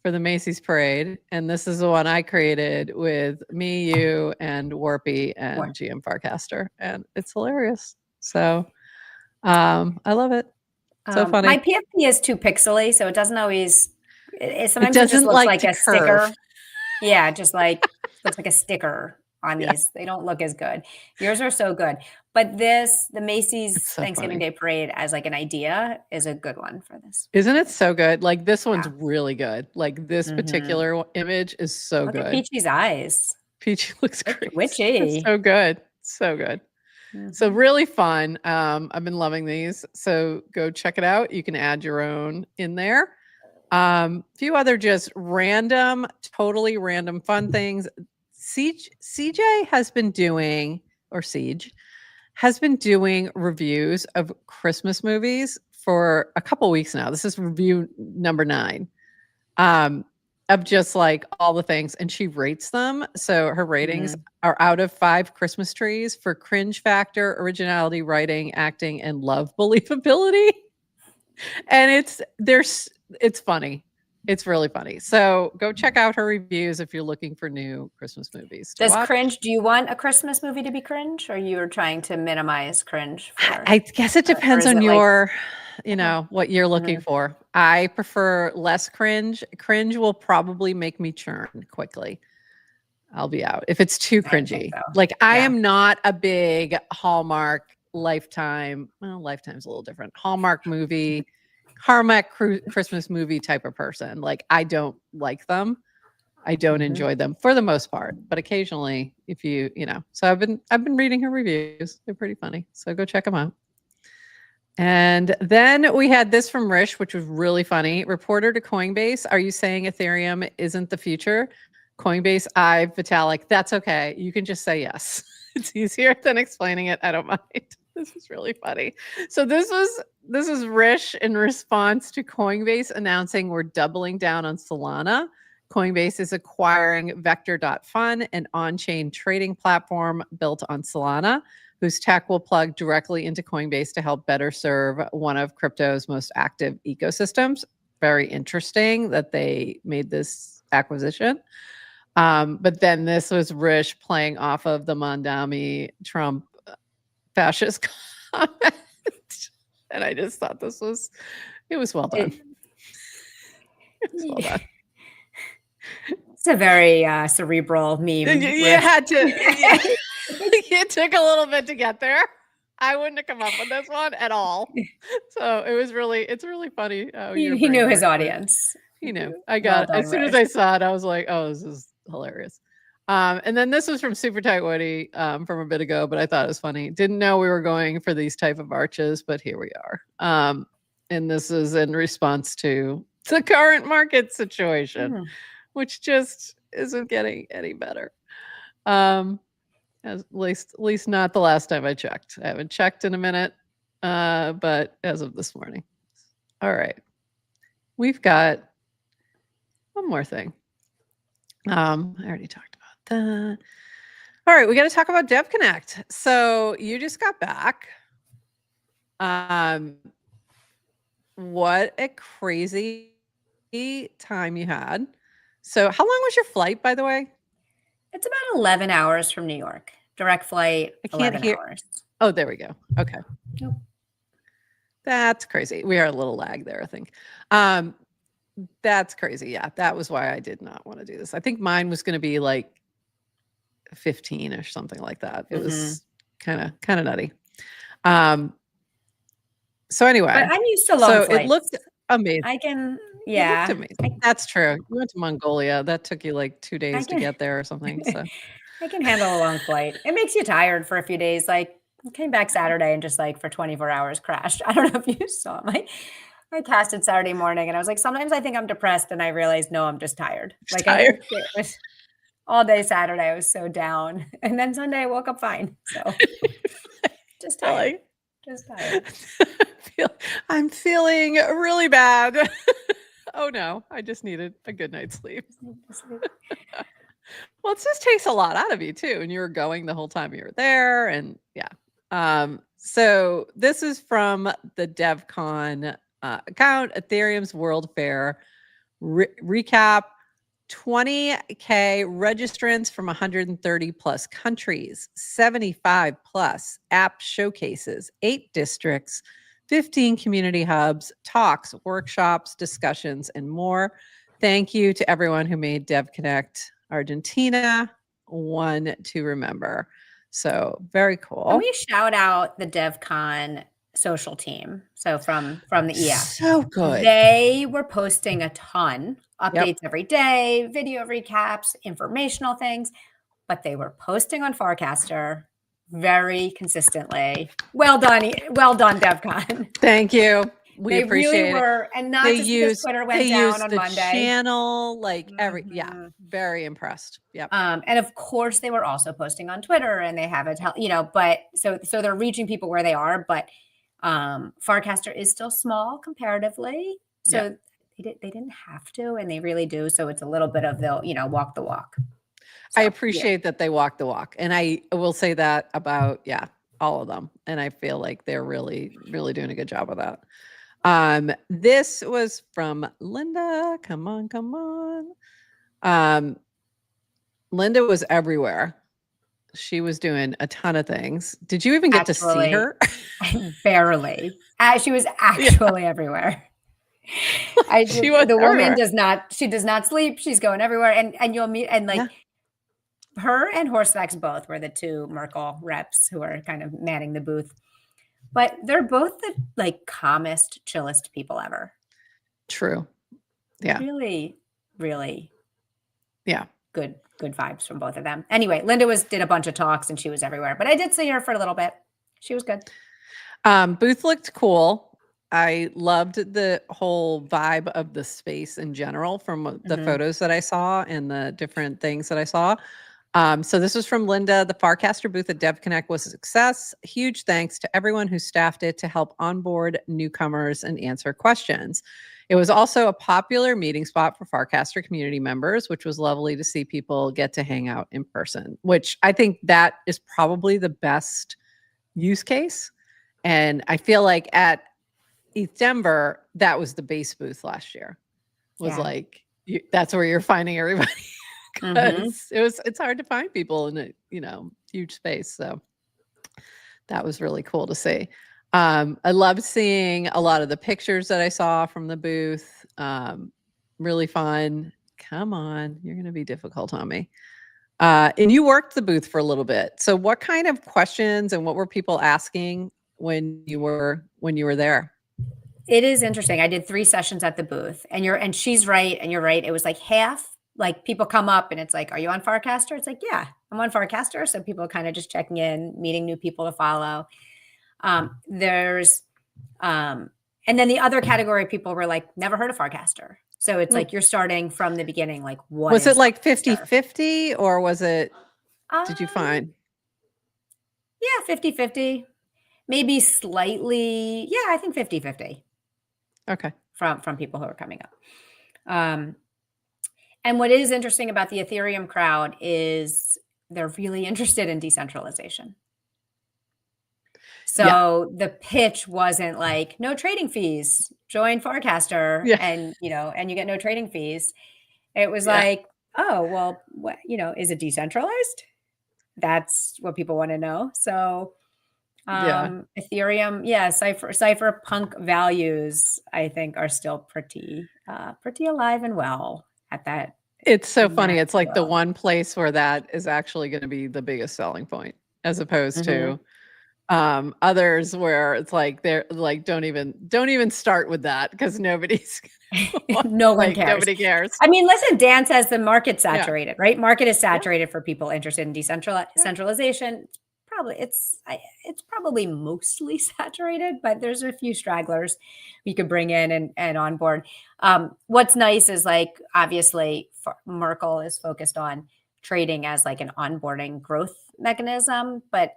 for the Macy's parade. And this is the one I created with me, you, and Warpy and GM Farcaster. And it's hilarious. So I love it. So funny. My PFP is too pixely, so it doesn't always. Sometimes it just doesn't looks like a curve. sticker. Yeah, just like looks like a sticker on these. They don't look as good. Yours are so good, but the Macy's Thanksgiving Day Parade as like an idea is a good one for this. Isn't it so good? Like this one's really good. Like this particular image is so Look good. At Peachy's eyes. Peachy looks great. Witchy. It's so good. So good. So really fun. I've been loving these. So go check it out. You can add your own in there. Few other just totally random fun things. CJ has been doing, or Siege has been doing reviews of Christmas movies for a couple weeks now. This is review number 9. Of just like all the things, and she rates them. So her ratings are out of 5 Christmas trees for cringe factor, originality, writing, acting, and love believability. And it's funny. It's really funny. So go check out her reviews if you're looking for new Christmas movies. Do you want a Christmas movie to be cringe, or you're trying to minimize cringe? I guess it depends on your, what you're looking for. I prefer less cringe. Cringe will probably make me churn quickly. I'll be out if it's too cringy. I am not a big Hallmark Lifetime. Well, Lifetime's a little different. Hallmark Christmas movie type of person. Like I don't like them. I don't enjoy them for the most part, but occasionally if so I've been reading her reviews. They're pretty funny. So go check them out. And then we had this from Rish, which was really funny. Reporter to Coinbase. Are you saying Ethereum isn't the future? Coinbase, Vitalik. That's okay. You can just say yes. It's easier than explaining it. I don't mind. This is really funny. So this is Rish in response to Coinbase announcing we're doubling down on Solana. Coinbase is acquiring Vector.fun, an on-chain trading platform built on Solana, whose tech will plug directly into Coinbase to help better serve one of crypto's most active ecosystems. Very interesting that they made this acquisition. But then this was Rish playing off of the Mondami Trump fascist comment. And I just thought it was well done. It was well done. It's a very cerebral meme. You had to. It took a little bit to get there. I wouldn't have come up with this one at all. So it's really funny. He knew his audience. He knew. I got it. As soon as I saw it, I was like, oh, this is hilarious. And then this was from Super Tight Woody from a bit ago, but I thought it was funny. Didn't know we were going for these type of arches, but here we are. And this is in response to the current market situation, which just isn't getting any better. At least not the last time I checked. I haven't checked in a minute, but as of this morning. All right. We've got one more thing. I already talked about that. All right, we got to talk about DevConnect. So you just got back. what a crazy time you had. So how long was your flight, by the way? It's about 11 hours from New York. Direct flight, I can't 11 hear. hours. Oh, there we go. Okay. Nope. That's crazy. We are a little lag there, I think. That's crazy. Yeah, that was why I did not want to do this. I think mine was going to be like 15 or something like that. It was kind of nutty. So anyway, but I'm used to long flights. It looked amazing. I can, It looked amazing. That's true. You went to Mongolia. That took you like 2 days to get there or something. So I can handle a long flight. It makes you tired for a few days. Like I came back Saturday and just like for 24 hours crashed. I don't know if you saw I casted Saturday morning and I was like, sometimes I think I'm depressed and I realized, no, I'm just tired. Like tired. I think it was all day Saturday. I was so down. And then Sunday I woke up fine. So just tired. Just tired. I'm feeling really bad. Oh no, I just needed a good night's sleep. Well, it just takes a lot out of you too. And you were going the whole time you were there. And yeah. So this is from the DevCon account, Ethereum's World Fair recap. 20K registrants from 130 plus countries, 75 plus app showcases, 8 districts, 15 community hubs, talks, workshops, discussions, and more. Thank you to everyone who made DevConnect Argentina one to remember. So very cool. Can we shout out the DevCon social team? So from the EF. So good. They were posting a ton, updates every day, video recaps, informational things, but they were posting on Farcaster very consistently. Well done, DevCon. Thank you. We appreciate really were, and not just because Twitter went down on Monday. Channel, like very impressed. Yep. And of course, they were also posting on Twitter, and they have a but so they're reaching people where they are. But Farcaster is still small comparatively, so they didn't have to, and they really do. So it's a little bit of they'll walk the walk. So, I appreciate that they walk the walk, and I will say that about all of them, and I feel like they're really doing a good job of that. This was from Linda. Come on. Linda was everywhere. She was doing a ton of things. Did you even get to see her? Barely. She was actually everywhere. The woman does not sleep. She's going everywhere. And you'll meet, and her and Horsefax both were the 2 Merkle reps who are kind of manning the booth. But they're both the calmest, chillest people ever. True. Yeah. Really, really. Yeah. Good vibes from both of them. Anyway, Linda did a bunch of talks and she was everywhere, but I did see her for a little bit. She was good. Booth looked cool. I loved the whole vibe of the space in general from the photos that I saw and the different things that I saw. So this was from Linda. The Farcaster booth at DevConnect was a success. Huge thanks to everyone who staffed it to help onboard newcomers and answer questions. It was also a popular meeting spot for Farcaster community members, which was lovely to see people get to hang out in person, which I think that is probably the best use case. And I feel like at ETH Denver, that was the base booth last year. That's where you're finding everybody. Because it's hard to find people in a huge space. So that was really cool to see. I loved seeing a lot of the pictures that I saw from the booth. Really fun. Come on, you're going to be difficult on me. And you worked the booth for a little bit. So what kind of questions and what were people asking when you were there? It is interesting. I did 3 sessions at the booth, and she's right, and you're right. It was like half. Like people come up and it's like, are you on Farcaster? It's like, yeah, I'm on Farcaster. So people are kind of just checking in, meeting new people to follow. And then the other category of people were like, never heard of Farcaster. So it's like, you're starting from the beginning. Like, what was it like 50-50 or was it, did you find? Yeah, 50-50, maybe slightly. Yeah, I think 50-50. Okay. From people who are coming up. And what is interesting about the Ethereum crowd is they're really interested in decentralization. So the pitch wasn't like, no trading fees, join Farcaster and, and you get no trading fees. It was like, oh, well, what, is it decentralized? That's what people want to know. So Ethereum, cypherpunk values, I think, are still pretty alive and well at that. It's so funny. It's like the one place where that is actually going to be the biggest selling point, as opposed to others where it's like they're like, don't even start with that, because nobody's no one cares. Nobody cares. I mean, listen, Dan says the market's saturated, right? Market is saturated for people interested in decentralization. It's probably mostly saturated, but there's a few stragglers we could bring in and onboard. What's nice is, like, obviously Merkle is focused on trading as like an onboarding growth mechanism, but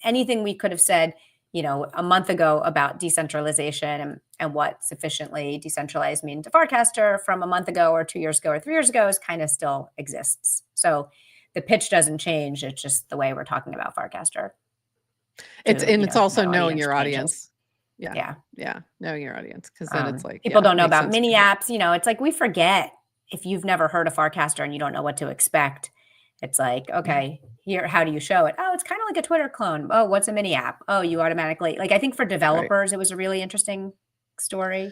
anything we could have said, a month ago about decentralization and what sufficiently decentralized mean to Farcaster from a month ago or 2 years ago or 3 years ago is kind of still exists. So the pitch doesn't change. It's just the way we're talking about Farcaster. It's also knowing your audience. Yeah. Knowing your audience, because then it's like people don't know about mini apps. It's like, we forget, if you've never heard of Farcaster and you don't know what to expect. It's like, okay, here, how do you show it? Oh, it's kind of like a Twitter clone. Oh, what's a mini app? Oh, you automatically, like, I think for developers, it was a really interesting story.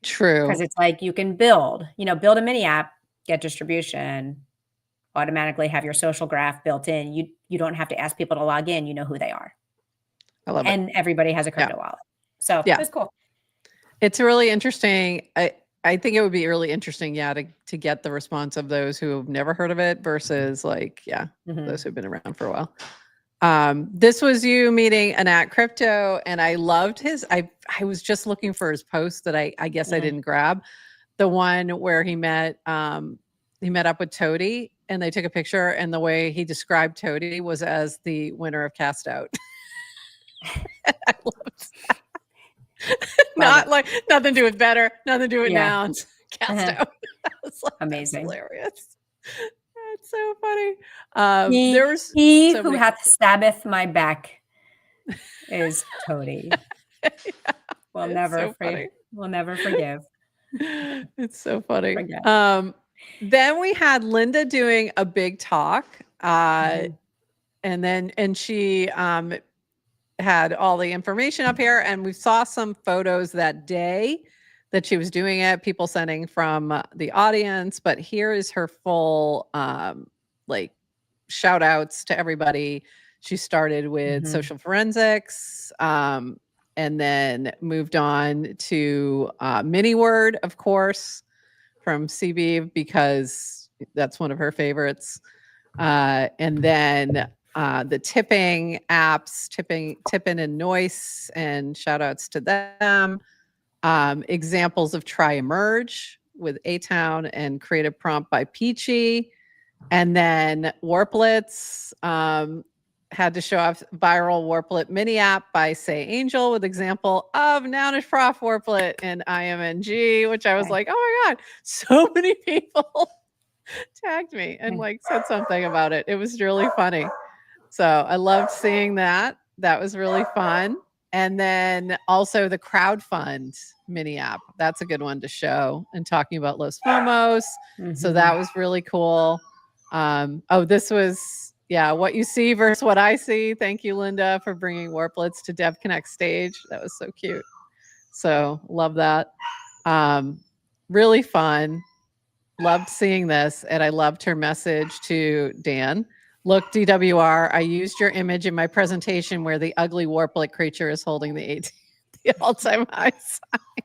True. Because it's like, you can build a mini app, get distribution, automatically have your social graph built in. You don't have to ask people to log in. You know who they are. I love it. And everybody has a crypto wallet. So it was cool. It's really interesting. I think it would be really interesting, to get the response of those who have never heard of it versus those who've been around for a while. This was you meeting Anat Crypto, and I loved I was just looking for his post that I guess I didn't grab. The one where he met up with Toady and they took a picture, and the way he described Toady was as the winner of Cast Out. I loved that. Not like nothing to do with better, nothing to do with nouns. Cast out. That was like, amazing, hilarious. That's so funny. He who hath stabbeth my back is Toady. We'll never forgive. It's so funny. Then we had Linda doing a big talk, and she had all the information up here, and we saw some photos that day that she was doing it, people sending from the audience, but here is her full shout outs to everybody. She started with social forensics, and then moved on to Mini Word, of course, from CB, because that's one of her favorites. And then the tipping apps, Tippin and Noise, and shout outs to them. Examples of Try Emerge with A-Town and Creative Prompt by Peachy. And then Warplets, had to show off viral Warplet mini app by Say Angel with example of Nounishprof Warplet and IMNG, which I was like, oh my God, so many people tagged me and said something about it. It was really funny. So I loved seeing that. That was really fun. And then also the crowdfund mini app. That's a good one to show, and talking about Los Fomos. So that was really cool. This was, what you see versus what I see. Thank you, Linda, for bringing Warplets to Dev Connect stage. That was so cute. So love that. Really fun. Loved seeing this. And I loved her message to Dan. Look, DWR, I used your image in my presentation where the ugly Warplet creature is holding the all-time high sign.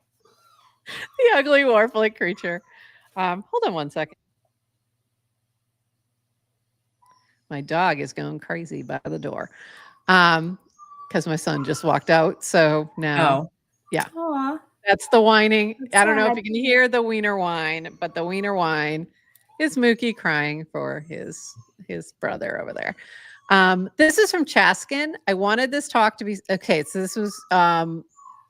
The ugly Warplet creature. Hold on one second. My dog is going crazy by the door because my son just walked out. So now, Aww. That's the whining. I don't know if you can hear the wiener whine, but the wiener whine is Mookie crying for his brother over there. This is from Chaskin. I wanted this talk to be okay. So this was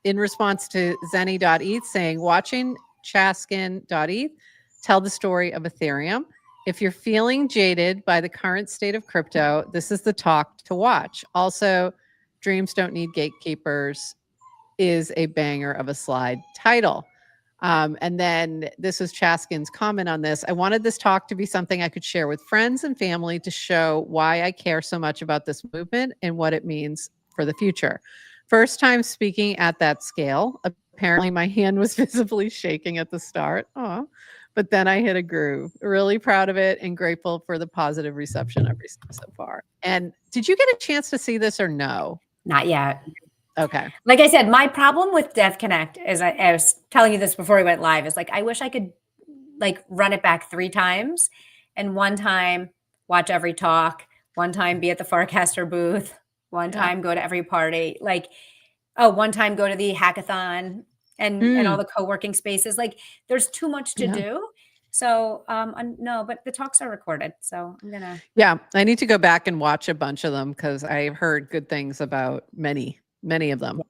in response to Zenny.eth saying, watching Chaskin.eth tell the story of Ethereum. If you're feeling jaded by the current state of crypto, this is the talk to watch. Also, Dreams Don't Need Gatekeepers is a banger of a slide title. And then this is Chaskin's comment on this. I wanted this talk to be something I could share with friends and family to show why I care so much about this movement and what it means for the future. First time speaking at that scale. Apparently my hand was visibly shaking at the start. Aw. But then I hit a groove. Really proud of it and grateful for the positive reception I've received so far. And did you get a chance to see this or no? Not yet. Okay. Like I said, my problem with Death Connect is I was telling you this before we went live, is like, I wish I could like run it back 3 times and one time watch every talk, one time be at the Farcaster booth, one time go to every party, like, one time go to the hackathon and all the co-working spaces. Like there's too much to do. So no, but the talks are recorded. So I'm gonna. Yeah, I need to go back and watch a bunch of them because I've heard good things about many of them.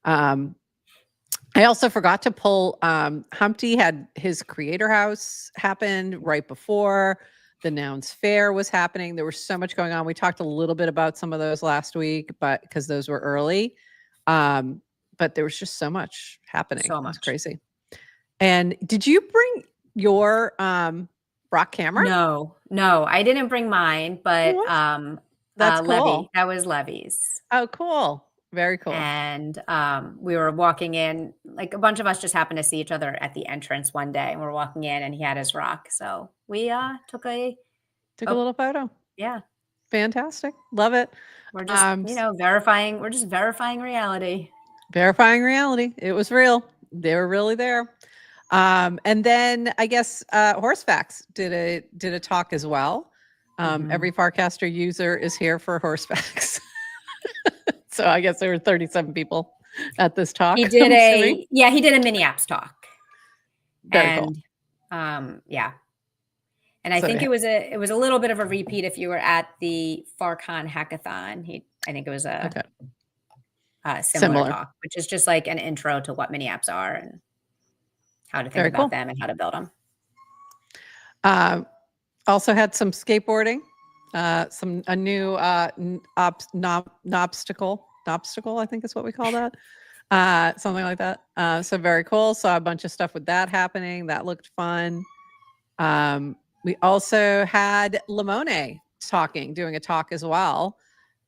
I also forgot to pull, Humpty had his creator house happened right before the Nouns Fair was happening. There was so much going on. We talked a little bit about some of those last week, but because those were early. But there was just so much happening. So much. It was crazy. And did you bring your rock camera? No, I didn't bring mine, but that's cool. Levy. That was Levy's. Oh, cool. Very cool. And we were walking in, like a bunch of us just happened to see each other at the entrance one day, and we're walking in and he had his rock. So we took a little photo. Yeah. Fantastic. Love it. We're just, verifying. We're just verifying reality. Verifying reality. It was real. They were really there. And then I guess Horsefacts did a talk as well. Every Farcaster user is here for Horsefacts. So I guess there were 37 people at this talk. He did he did a mini apps talk. Very cool. Yeah. And I think it was a little bit of a repeat if you were at the FarCon hackathon. I think it was a similar talk, which is just like an intro to what mini apps are and how to think about them and how to build them. Also had some skateboarding, a new obstacle, I think is what we call that. Something like that. So very cool. Saw a bunch of stuff with that happening. That looked fun. We also had Limone doing a talk as well.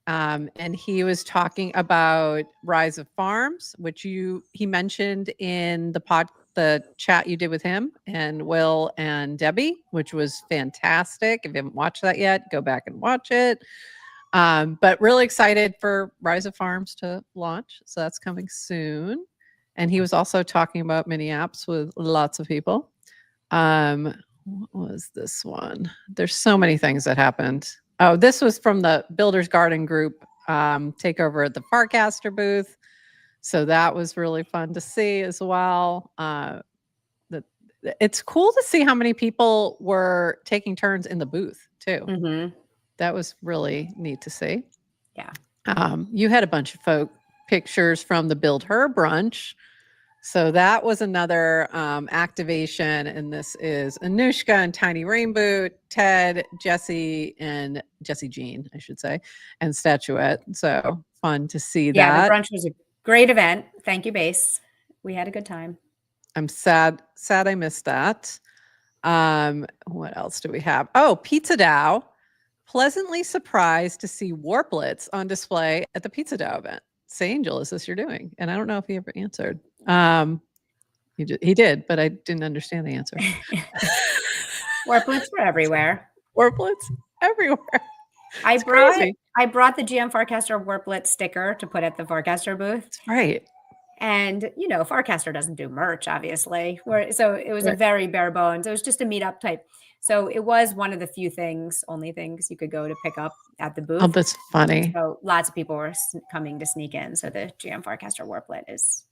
And he was talking about Rise of Farms, which he mentioned in the chat you did with him and Will and Debbie, which was fantastic. If you haven't watched that yet, go back and watch it. But really excited for Rise of Farms to launch. So that's coming soon. And he was also talking about mini apps with lots of people. What was this one? There's so many things that happened. Oh, this was from the Builders Garden Group takeover at the Farcaster booth. So that was really fun to see as well. It's cool to see how many people were taking turns in the booth too. That was really neat to see. Yeah. You had a bunch of pictures from the Build Her brunch. So that was another activation, and this is Anushka and Tiny Rainbow, Ted, Jesse Jean, I should say, and Statuette. So fun to see that. Yeah, the brunch was a great event. Thank you, Base. We had a good time. I'm sad I missed that. What else do we have? Oh, Pizza Dow. Pleasantly surprised to see Warplets on display at the Pizza Dow event. Say, Angel, is this you're doing? And I don't know if he ever answered. He did, but I didn't understand the answer. Warplets were everywhere. Warplets everywhere. I brought the GM Farcaster Warplet sticker to put at the Farcaster booth. That's right. And Farcaster doesn't do merch, obviously. So it was a very bare bones. It was just a meetup type. So it was one of the only things you could go to pick up at the booth. Oh, that's funny. So lots of people were coming to sneak in. So the GM Farcaster Warplet is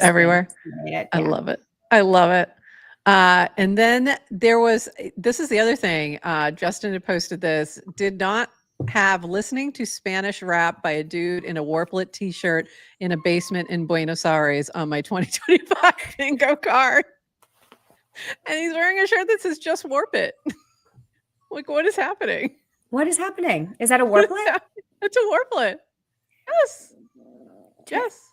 everywhere. Yeah. I love it. I love it. And then this is the other thing. Justin had posted this, did not have listening to Spanish rap by a dude in a Warplet t-shirt in a basement in Buenos Aires on my 2025 bingo card. And he's wearing a shirt that says just warp it. Like, what is happening? What is happening? Is that a Warplet? It's a Warplet. Yes. Yes.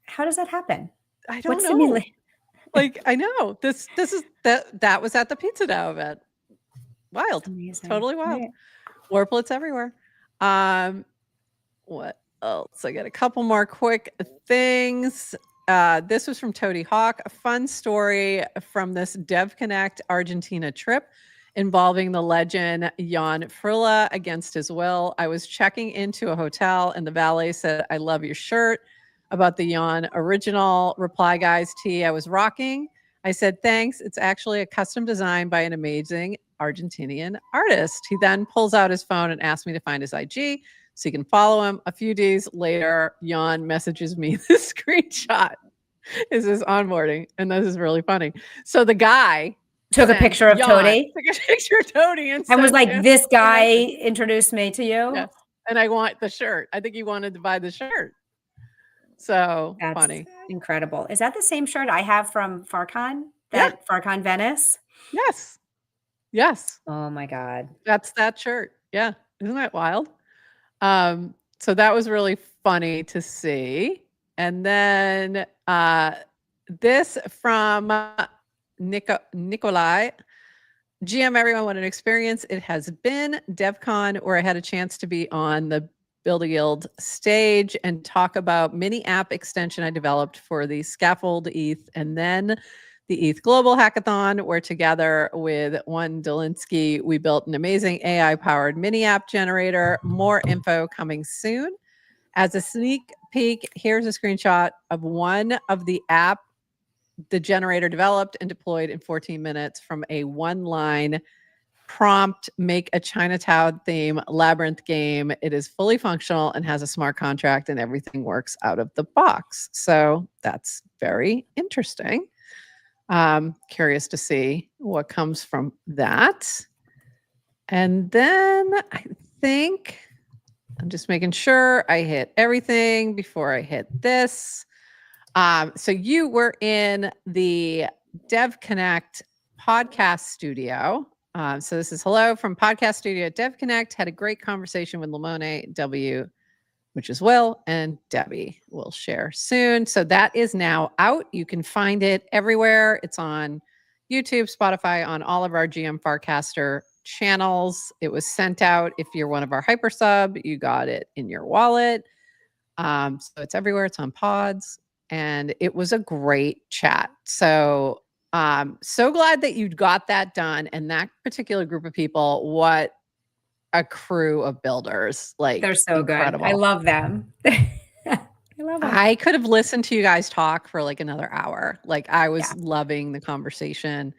How does that happen? I don't What know. simulation? Like, I know this is that was at the Pizza Dough event. Wild. Totally wild. Right. Warplets everywhere. What else? I got a couple more quick things. This was from Toady Hawk, a fun story from this DevConnect Argentina trip involving the legend Jan Frilla against his will. I was checking into a hotel and the valet said, "I love your shirt," about the Jan original Reply Guys tee I was rocking. I said, "Thanks. It's actually a custom design by an amazing Argentinian artist." He then pulls out his phone and asks me to find his IG so you can follow him. A few days later, Jan messages me the screenshot. Is his onboarding, and this is really funny. So the guy took a picture of Toady. Took a picture of Toady and was like, "This guy introduced me to you." Yes. And I want the shirt. I think he wanted to buy the shirt. So That's funny. Incredible. Is that the same shirt I have from Farcon? That Farcon Venice? Yes. Yes. Oh my God. That's that shirt. Yeah. Isn't that wild? So that was really funny to see. And then this from Nikolai. GM, everyone, what an experience it has been. DevCon, where I had a chance to be on the Build a Guild stage and talk about mini app extension I developed for the Scaffold ETH, and then the ETH Global Hackathon, where together with one Dolinsky, we built an amazing AI-powered mini app generator. More info coming soon. As a sneak peek, here's a screenshot of one of the app the generator developed and deployed in 14 minutes from a one-line prompt, make a Chinatown theme labyrinth game. It is fully functional and has a smart contract, and everything works out of the box. So that's very interesting. Curious to see what comes from that. And then I think I'm just making sure I hit everything before I hit this. So you were in the DevConnect podcast studio. So this is hello from podcast studio at DevConnect. Had a great conversation with Lamone W, which is Will, and Debbie will share soon. So that is now out. You can find it everywhere. It's on YouTube, Spotify, on all of our GM Farcaster channels. It was sent out. If you're one of our hyper sub, you got it in your wallet. So it's everywhere. It's on pods. And it was a great chat. So so glad that you got that done. And that particular group of people, what a crew of builders. Like, they're so incredible. good. I love them. I love them. I could have listened to you guys talk for like another hour. Like, I was loving the conversation.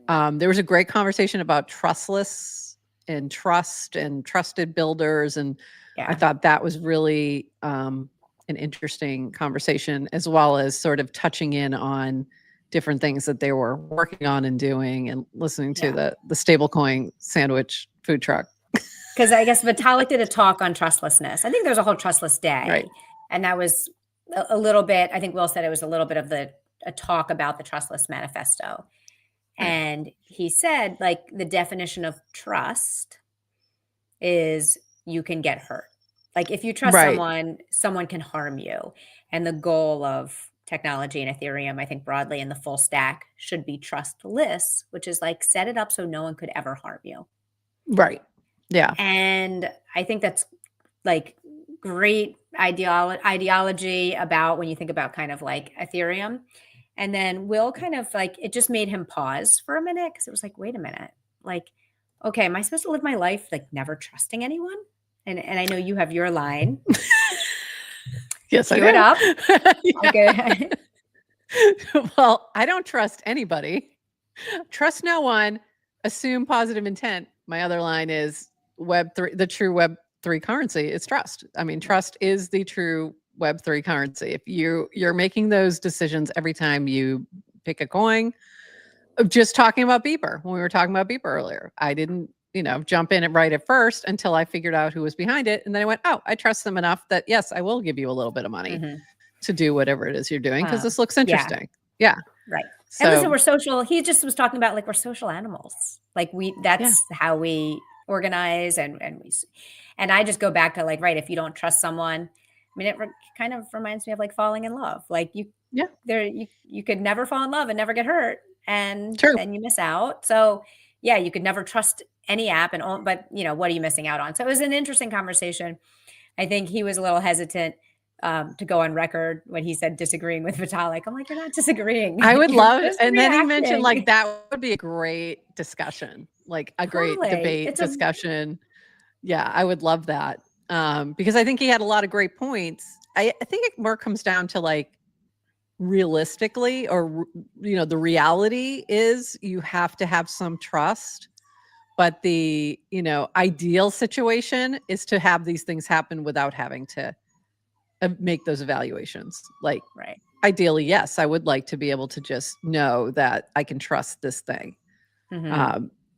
There was a great conversation about trustless and trust and trusted builders. And I thought that was really an interesting conversation, as well as sort of touching in on different things that they were working on and doing, and listening to the stablecoin sandwich food truck. Because I guess Vitalik did a talk on trustlessness. I think there's a whole trustless day. Right. And that was a little bit, I think Will said it was a little bit of a talk about the trustless manifesto. Right. And he said, like, the definition of trust is you can get hurt. Like, if you trust someone can harm you. And the goal of technology and Ethereum, I think broadly in the full stack, should be trustless, which is like set it up so no one could ever harm you. Right. Yeah. And I think that's like great ideology about when you think about kind of like Ethereum. And then Will kind of like, it just made him pause for a minute, because it was like, wait a minute, like, okay, am I supposed to live my life like never trusting anyone? And I know you have your line. Yes, I do. It up. Okay. Well, I don't trust anybody. Trust no one. Assume positive intent. My other line is Web3, the true Web3 currency is trust. I mean, trust is the true Web3 currency. If you're making those decisions every time you pick a coin. Just talking about Beeper, when we were talking about Beeper earlier, I didn't, jump in and write it first until I figured out who was behind it. And then I went, oh, I trust them enough that, yes, I will give you a little bit of money to do whatever it is you're doing, because this looks interesting. Yeah. Right. So, and listen, we're social. He just was talking about like, we're social animals. Like that's how we organize. And I just go back to like, right, if you don't trust someone, mean, it kind of reminds me of like falling in love. Like you could never fall in love and never get hurt, and True. then you miss out. So yeah, you could never trust any app, but what are you missing out on? So it was an interesting conversation. I think he was a little hesitant to go on record when he said disagreeing with Vitalik. I'm like, you're not disagreeing. I would love it. And then he reacting. mentioned like that would be a great discussion, like a great debate discussion. Yeah, I would love that. Because I think he had a lot of great points. I think it more comes down to like realistically, or the reality is you have to have some trust. But the ideal situation is to have these things happen without having to make those evaluations. Like, right. Ideally, yes, I would like to be able to just know that I can trust this thing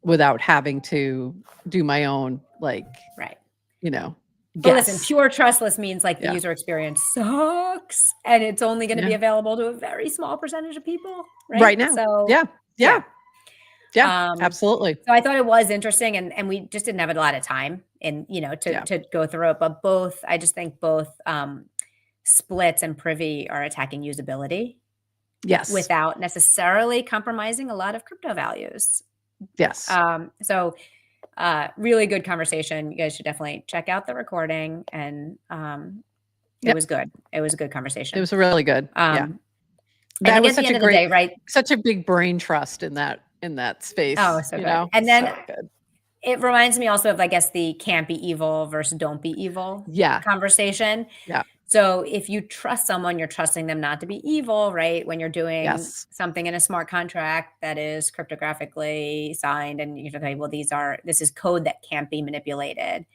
without having to do my own, like, right. But listen, pure trustless means like the user experience sucks, and it's only going to be available to a very small percentage of people right now. So yeah, absolutely. So I thought it was interesting, and we just didn't have a lot of time to go through it. But I just think both Splits and Privy are attacking usability. Yes. Without necessarily compromising a lot of crypto values. Yes. So really good conversation. You guys should definitely check out the recording, and it was good. It was a good conversation. It was really good. That was such a great day, right? Such a big brain trust in that space. Oh, so good. And then it reminds me also of, I guess, the can't be evil versus don't be evil conversation. Yeah. So if you trust someone, you're trusting them not to be evil, right? When you're doing something in a smart contract that is cryptographically signed, and you're okay, well, this is code that can't be manipulated.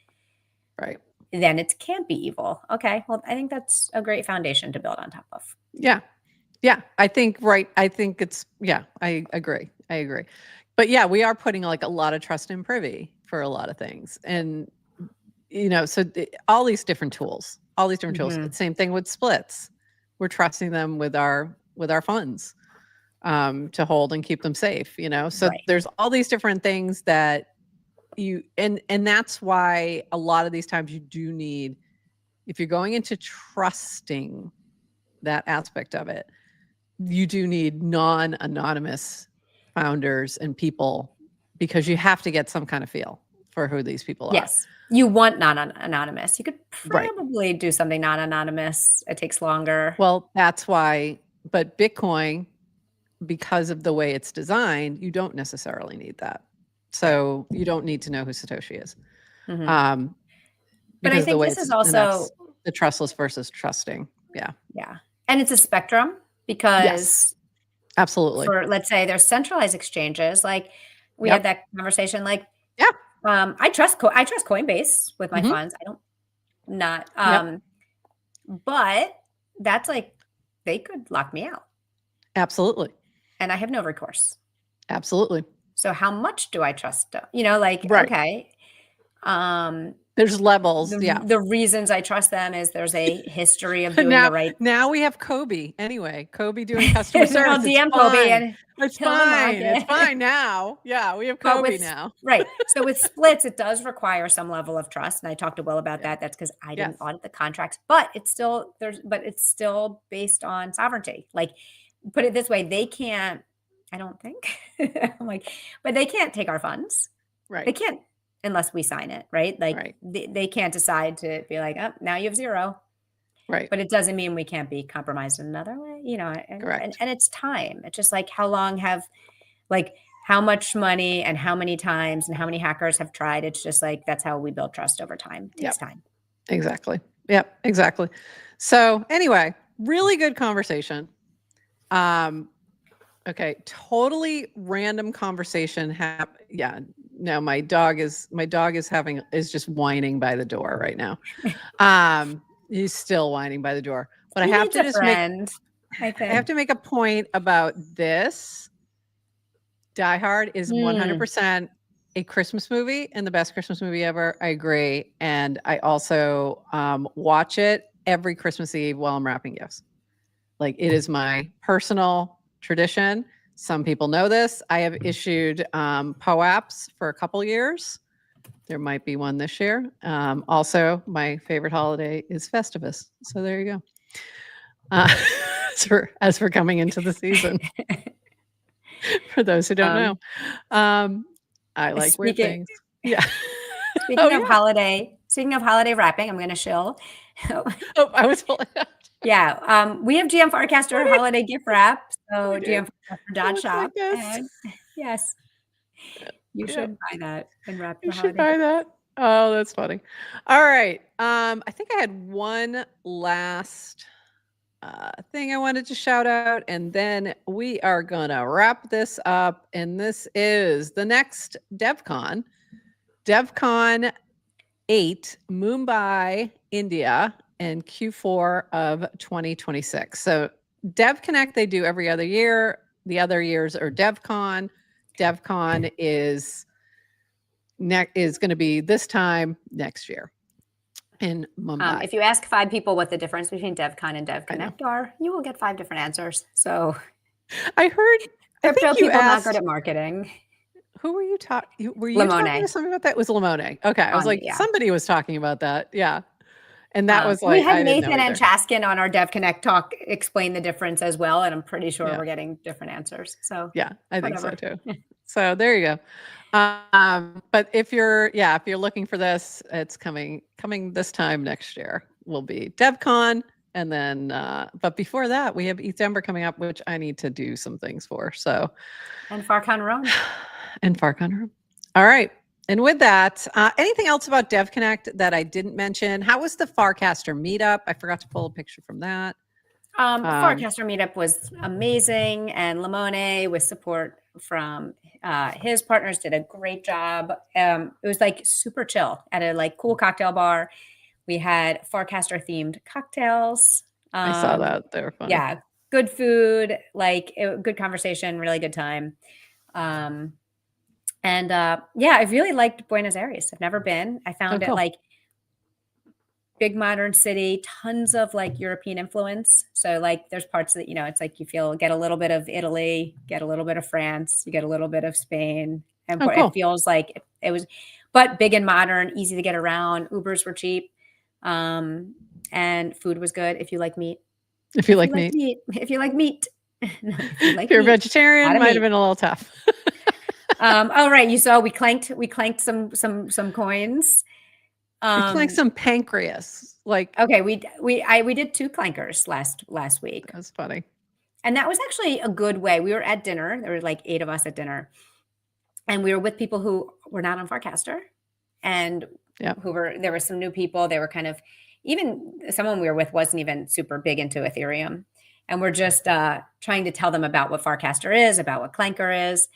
Right. Then it can't be evil. Okay. Well, I think that's a great foundation to build on top of. Yeah. Yeah. I think it's, I agree. But we are putting like a lot of trust in Privy for a lot of things. And, so all these different tools. Same thing with Splits. We're trusting them with our funds to hold and keep them safe, So there's all these different things that and that's why a lot of these times you do need, if you're going into trusting that aspect of it, you do need non-anonymous founders and people, because you have to get some kind of feel for who these people are. Yes. You want non-anonymous. You could probably do something non-anonymous. It takes longer. Well, that's why, but Bitcoin, because of the way it's designed, you don't necessarily need that. So you don't need to know who Satoshi is. Mm-hmm. But I think this is also the trustless versus trusting. Yeah. Yeah. And it's a spectrum, because absolutely. For, let's say, there's centralized exchanges. Like we had that conversation, like, I trust Coinbase with my funds. I don't but that's like, they could lock me out. Absolutely. And I have no recourse. Absolutely. So how much do I trust? Okay. There's levels. The reasons I trust them is there's a history of doing the right. Now we have Kobe. Anyway, Kobe doing customer service. DM Kobe, and it's fine. It's fine now. Yeah, we have Kobe now. Right. So with Splits, it does require some level of trust, and I talked to Will about that. That's because I didn't audit the contracts, but it's still based on sovereignty. Like, put it this way, they can't. I don't think. I'm like, but they can't take our funds. Right. They can't. Unless we sign it, right? Like they can't decide to be like, oh, now you have zero. Right. But it doesn't mean we can't be compromised in another way, Correct. And it's time. It's just like, how much money and how many times and how many hackers have tried. It's just like, that's how we build trust over time. It takes time. Exactly. Yep, exactly. So anyway, really good conversation. Okay, totally random conversation. No, my dog is just whining by the door right now. He's still whining by the door. But I have to make a point about this. Die Hard is 100% a Christmas movie and the best Christmas movie ever. I agree. And I also watch it every Christmas Eve while I'm wrapping gifts. Like, it is my personal tradition. Some people know this. I have issued POAPs for a couple years There might be one this year. Also, my favorite holiday is Festivus. So there you go. As we're coming into the season, for those who don't know, I like weird things. Yeah. Speaking of holiday wrapping, I'm going to shill. Oh, I was pulling out. Yeah. We have GM Farcaster holiday gift wrap. So gmfarcaster.shop. And yes. You should buy that and wrap the holiday. You should buy that. Oh, that's funny. All right. I think I had one last thing I wanted to shout out, and then we are gonna wrap this up. And this is the next DevCon 8, Mumbai, India, in Q4 of 2026. So Dev Connect they do every other year. The other years are DevCon. DevCon is going to be this time next year in Mumbai. If you ask 5 people what the difference between DevCon and Dev Connect are, you will get 5 different answers. So I heard crypto people not good at marketing. Who were you talking? Were you talking to somebody about that? It was Limone. Okay, I was like, somebody was talking about that. Yeah, and that was like we had Nathan and Chaskin on our Dev Connect talk explain the difference as well, and I'm pretty sure we're getting different answers. So yeah, I think so too. So there you go. But if you're looking for this, it's coming this time next year. Will be DevCon, and then but before that, we have Ethember coming up, which I need to do some things for. So and Farcon Rome. And Farcon Rome. All right. And with that, anything else about Dev Connect that I didn't mention? How was the Farcaster meetup? I forgot to pull a picture from that. Farcaster meetup was amazing, and Limone, with support from his partners, did a great job. It was like super chill at a like cool cocktail bar. We had Farcaster themed cocktails. I saw that. They were fun. Yeah, good food, good conversation, really good time. I really liked Buenos Aires. I've never been. I found it like big modern city, tons of like European influence. So like there's parts that, it's like you get a little bit of Italy, get a little bit of France, you get a little bit of Spain. And it feels like it was, but big and modern, easy to get around. Ubers were cheap. And food was good. If you like meat. If you like meat. If you like meat. If you're a vegetarian, it might have been a little tough. Oh, right. You saw we clanked some coins. We clanked some pancreas. Okay, we did 2 clankers last week. That's funny. And that was actually a good way. We were at dinner. There were like 8 of us at dinner. And we were with people who were not on Farcaster. And there were some new people. They were kind of, even someone we were with wasn't even super big into Ethereum. And we're just trying to tell them about what Farcaster is, about what Clanker is.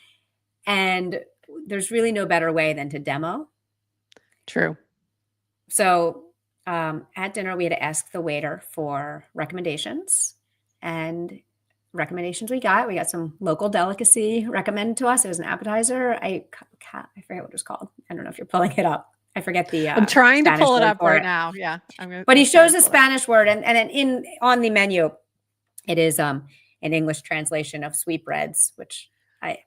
And there's really no better way than to demo. True. So at dinner, we had to ask the waiter for recommendations. And recommendations we got some local delicacy recommended to us. It was an appetizer. I forget what it was called. I don't know if you're pulling it up. I forget the I'm trying Spanish to pull it up right now. Yeah. But he shows a Spanish word, and then on the menu, it is an English translation of sweetbreads, which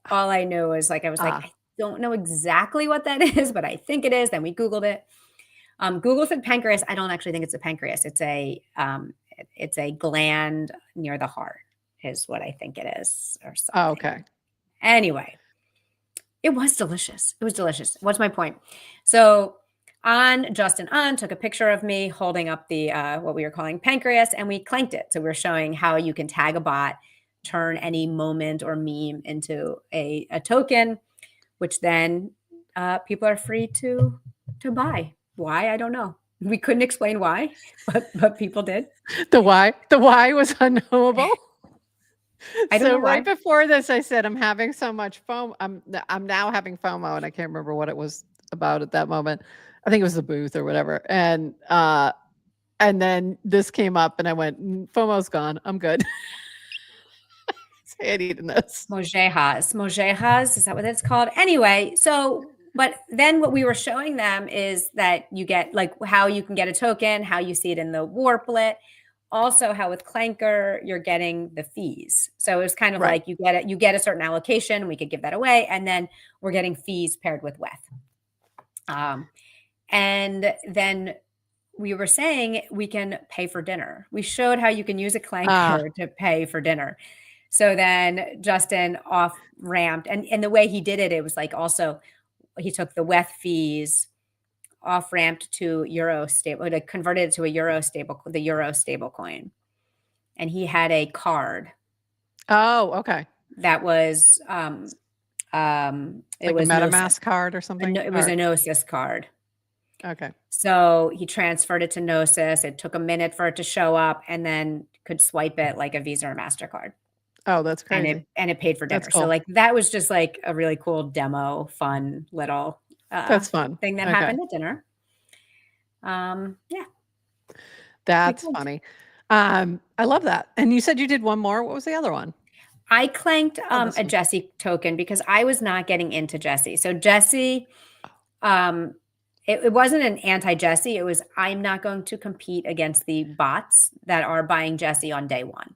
all I know is like I don't know exactly what that is, but I think it is. Then we Googled it. Google said pancreas. I don't actually think it's a pancreas. It's a gland near the heart, is what I think it is, or something. Oh, okay. Anyway, it was delicious. It was delicious. What's my point? So Justin took a picture of me holding up the what we were calling pancreas, and we clanked it. So we're showing how you can tag a bot, turn any moment or meme into a token, which then people are free to buy. Why? I don't know. We couldn't explain why, but people did. The why was unknowable. I don't know why. Right before this, I said I'm having so much FOMO. I'm now having FOMO, and I can't remember what it was about at that moment. I think it was the booth or whatever. And then this came up, and I went, FOMO's gone. I'm good. I had eaten this. Mojejas, is that what it's called? Anyway, but then what we were showing them is that you get like how you can get a token, how you see it in the Warplet, also how with Clanker you're getting the fees. So it was kind of like you get a certain allocation, we could give that away, and then we're getting fees paired with WETH. And then we were saying we can pay for dinner. We showed how you can use a clanker to pay for dinner. So then Justin off ramped, and the way he did it, it was like also he took the WETH fees, off ramped to Euro stable, like converted it to a Euro stable, the Euro stable coin, and he had a card. Oh, okay. That was it Like was a MetaMask card or something. It was a Gnosis card. Okay. So he transferred it to Gnosis. It took a minute for it to show up, and then could swipe it like a Visa or MasterCard. Oh, that's crazy. And it paid for dinner. That's cool. So like that was just like a really cool demo, fun little that's fun thing that happened at dinner. Yeah. That's funny. I love that. And you said you did one more. What was the other one? I clanked a Jessie token because I was not getting into Jessie. So Jessie, it wasn't an anti-Jessie. It was, I'm not going to compete against the bots that are buying Jessie on day one.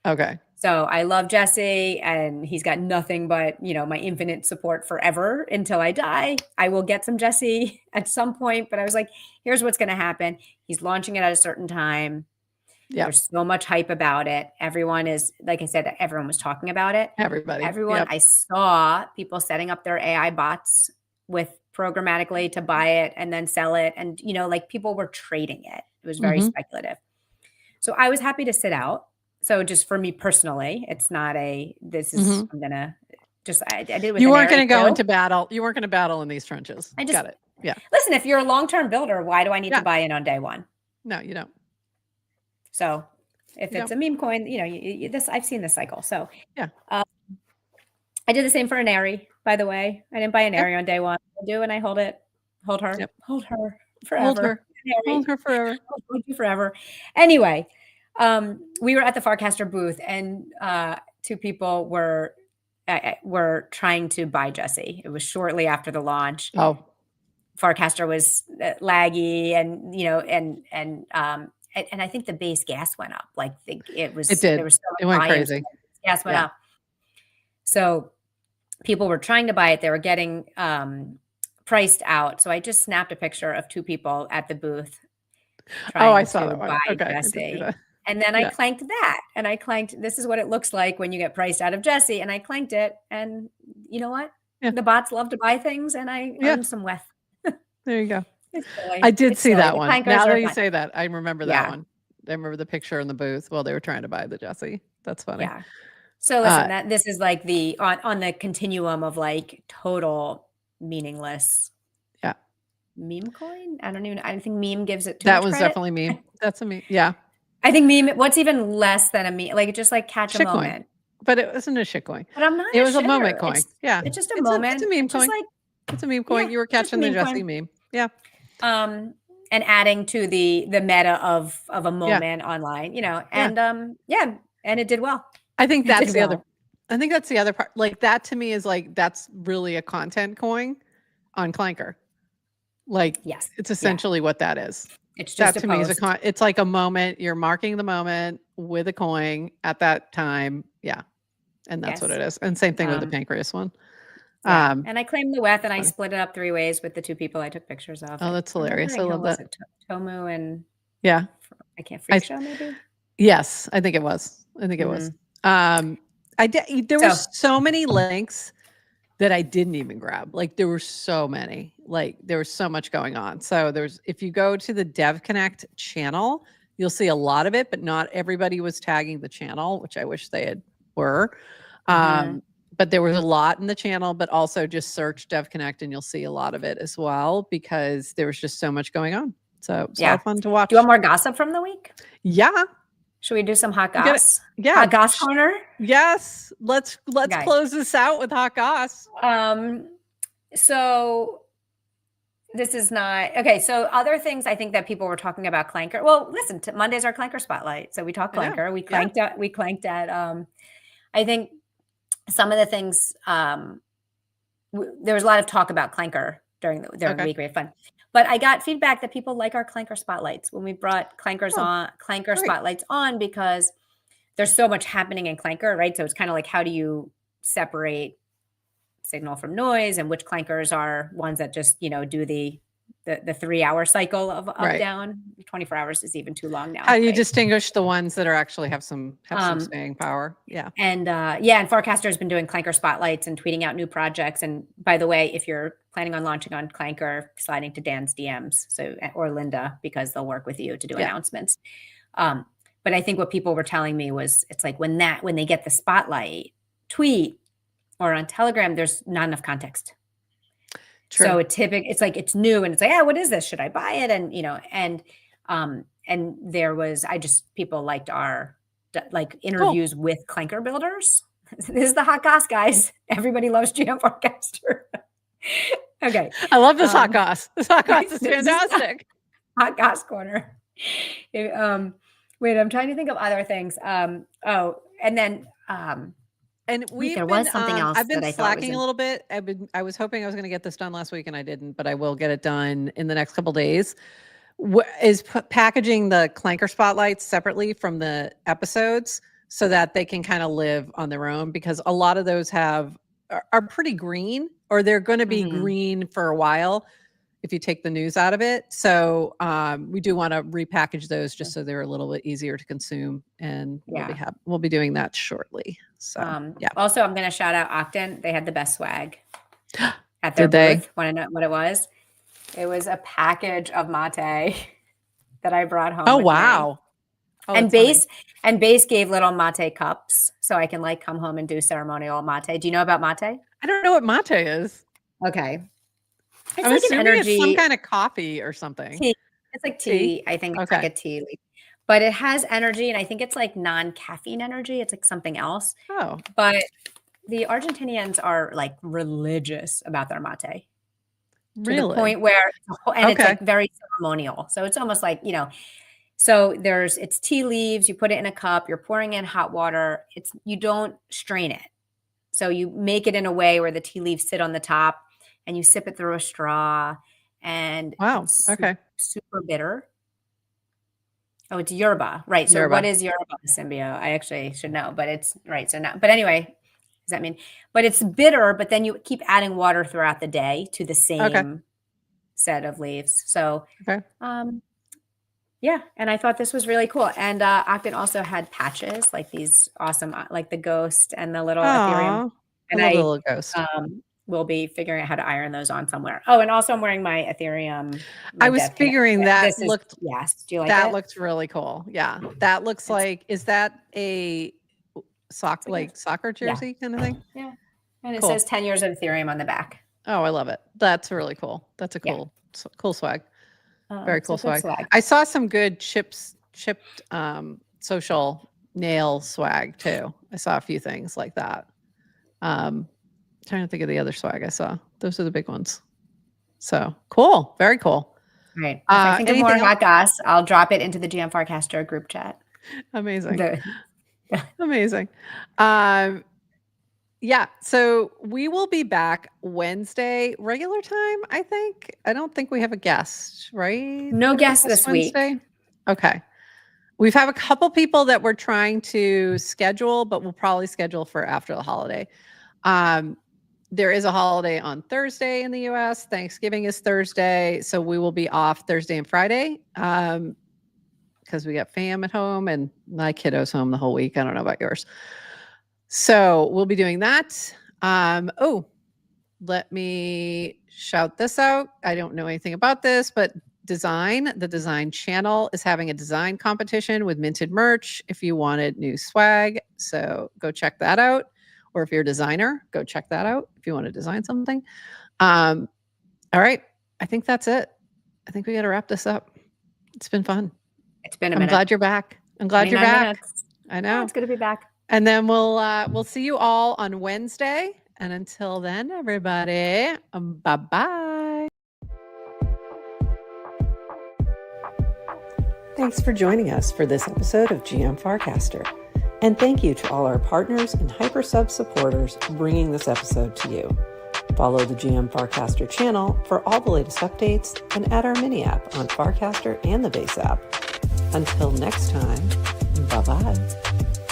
Okay. So I love Jessie, and he's got nothing but, my infinite support forever until I die. I will get some Jessie at some point, but I was like, here's what's going to happen. He's launching it at a certain time. Yep. There's so much hype about it. Everyone is, like I said, everyone was talking about it. Everyone. Yep. I saw people setting up their AI bots with programmatically to buy it and then sell it. And, like people were trading it. It was very speculative. So I was happy to sit out. So just for me personally, it's not I'm going to just, I did it with you weren't going to go into battle. You weren't going to battle in these trenches. I just got it. Yeah. Listen, if you're a long-term builder, why do I need to buy in on day one? No, you don't. So if it's a meme coin, I've seen this cycle. So yeah, I did the same for an Airy, by the way. I didn't buy an Airy on day one. I do, and I hold her, hold her forever. Hold her forever. Hold you forever. Anyway, we were at the Farcaster booth, and two people were trying to buy Jessie. It was shortly after the launch. Oh, Farcaster was laggy, and and I think the base gas went up. Like it was. It did. There was it went crazy. Gas went up. So people were trying to buy it. They were getting priced out. So I just snapped a picture of two people at the booth. I saw that one. Buy Jessie. And then I clanked that. And I clanked, this is what it looks like when you get priced out of Jessie. And I clanked it. And you know what? Yeah. The bots love to buy things, and I earned some WETH. There you go. I did see that one. Now that you say that, I remember that one. I remember the picture in the booth while they were trying to buy the Jessie. That's funny. Yeah. So listen, this is like the on the continuum of like total meaningless. Yeah. Meme coin. I don't think meme gives it too that much was credit. Definitely meme. That's a meme. Yeah. I think meme. What's even less than a meme? Like just like catch a moment. Coin. But it wasn't a shit coin. But I'm not. It was a moment coin. It's just a moment. It's a meme coin. It's a meme coin. You were catching the Jessie meme. Yeah. And adding to the meta of a moment online, and and it did well. I think that's the other. I think that's the other part. Like that to me is like that's really a content coin on Clanker. Like yes, it's essentially what that is. It's just that to me is it's like a moment. You're marking the moment with a coin at that time. Yeah, and that's what it is. And same thing with the pancreas one. Yeah. And I claimed the WETH, and I split it up 3 ways with the two people I took pictures of. Oh, that's hilarious. I love that. Tomu and I can't freak show maybe. Yes, I think it was. There were so many links that I didn't even grab. Like there were so many. Like there was so much going on. So if you go to the Dev Connect channel, you'll see a lot of it, but not everybody was tagging the channel, which I wish they were. But there was a lot in the channel, but also just search Dev Connect and you'll see a lot of it as well, because there was just so much going on. So it's a lot of fun to watch. Do you want more gossip from the week? Yeah. Should we do some hot goss? Yeah. Hot goss corner? Yes. Let's close this out with hot goss. So this is not okay. So other things I think that people were talking about Clanker. Well, listen, Monday's our Clanker spotlight. So we talked Clanker. We clanked at I think some of the things there was a lot of talk about Clanker during the week. We had fun. But I got feedback that people like our Clanker spotlights when we brought Clanker spotlights on, because there's so much happening in Clanker, right? So it's kind of like, how do you separate signal from noise and which clankers are ones that just, do the 3-hour cycle of up, down. 24 hours is even too long now. How do you distinguish the ones that are actually have some staying power? Yeah. And and Farcaster has been doing clanker spotlights and tweeting out new projects. And by the way, if you're planning on launching on clanker, sliding to Dan's DMs, or Linda, because they'll work with you to do announcements. But I think what people were telling me was, it's like when they get the spotlight tweet or on Telegram, there's not enough context. True. So it's like, it's new and it's like, what is this? Should I buy it? And, and there was, people liked our interviews with clanker builders. This is the hot goss, guys. Everybody loves GM Farcaster. Okay. I love this hot goss. This hot goss is fantastic. Hot goss corner. Wait, I'm trying to think of other things. And then, and there was something else. I've been slacking a little bit. I was hoping I was going to get this done last week, and I didn't, but I will get it done in the next couple of days. Is packaging the clanker spotlights separately from the episodes so that they can kind of live on their own, because a lot of those are pretty green, or they're going to be green for a while if you take the news out of it. So we do want to repackage those just so they're a little bit easier to consume, and we'll be doing that shortly. So Also, I'm going to shout out Octon. They had the best swag at their booth. Want to know what it was? It was a package of mate that I brought home. Oh, wow. And Base gave little mate cups, so I can come home and do ceremonial mate. Do you know about mate? I don't know what mate is. Okay. I'm assuming it's some kind of coffee or something. Tea. It's like tea. I think it's like a tea leaf. But it has energy, and I think it's like non-caffeine energy. It's like something else. Oh. But the Argentinians are religious about their mate. Really? To the point where, it's very ceremonial. So it's almost like, so it's tea leaves, you put it in a cup, you're pouring in hot water. You don't strain it. So you make it in a way where the tea leaves sit on the top, and you sip it through a straw, and it's super bitter. Oh, it's yerba, right? So what is yerba, Symbio? I actually should know, but it's right. So now, but anyway, does that mean? But it's bitter, but then you keep adding water throughout the day to the same set of leaves. So, and I thought this was really cool. And Octon also had patches, like these awesome, like the ghost and the little Ethereum. And the little ghost. We'll be figuring out how to iron those on somewhere. Oh, and also I'm wearing my Ethereum. I was figuring that looked. Yes. Do you like that? That looked really cool. Yeah. That looks is that a soccer jersey kind of thing? Yeah. And it says 10 years of Ethereum on the back. Oh, I love it. That's really cool. That's a cool swag. Very cool swag. I saw some good chipped social nail swag too. I saw a few things like that. Trying to think of the other swag I saw. Those are the big ones. So cool. Very cool. Right. If I think of more hot goss, I'll drop it into the GM Farcaster group chat. Amazing. Amazing. So we will be back Wednesday, regular time, I think. I don't think we have a guest, right? No guest this Wednesday week. Okay. We've had a couple people that we're trying to schedule, but we'll probably schedule for after the holiday. There is a holiday on Thursday in the US. Thanksgiving is Thursday. So we will be off Thursday and Friday because we got fam at home and my kiddo's home the whole week. I don't know about yours. So we'll be doing that. Let me shout this out. I don't know anything about this, but the Design channel is having a design competition with minted merch if you wanted new swag. So go check that out. Or if you're a designer, go check that out if you want to design something. All right. I think that's it. I think we got to wrap this up. It's been fun. It's been a minute. I'm glad you're back. I'm glad you're back. Minutes. I know. It's good to be back. And then we'll see you all on Wednesday. And until then, everybody, bye-bye. Thanks for joining us for this episode of GM Farcaster. And thank you to all our partners and HyperSub supporters bringing this episode to you. Follow the GM Farcaster channel for all the latest updates and add our mini app on Farcaster and the Base app. Until next time, bye-bye.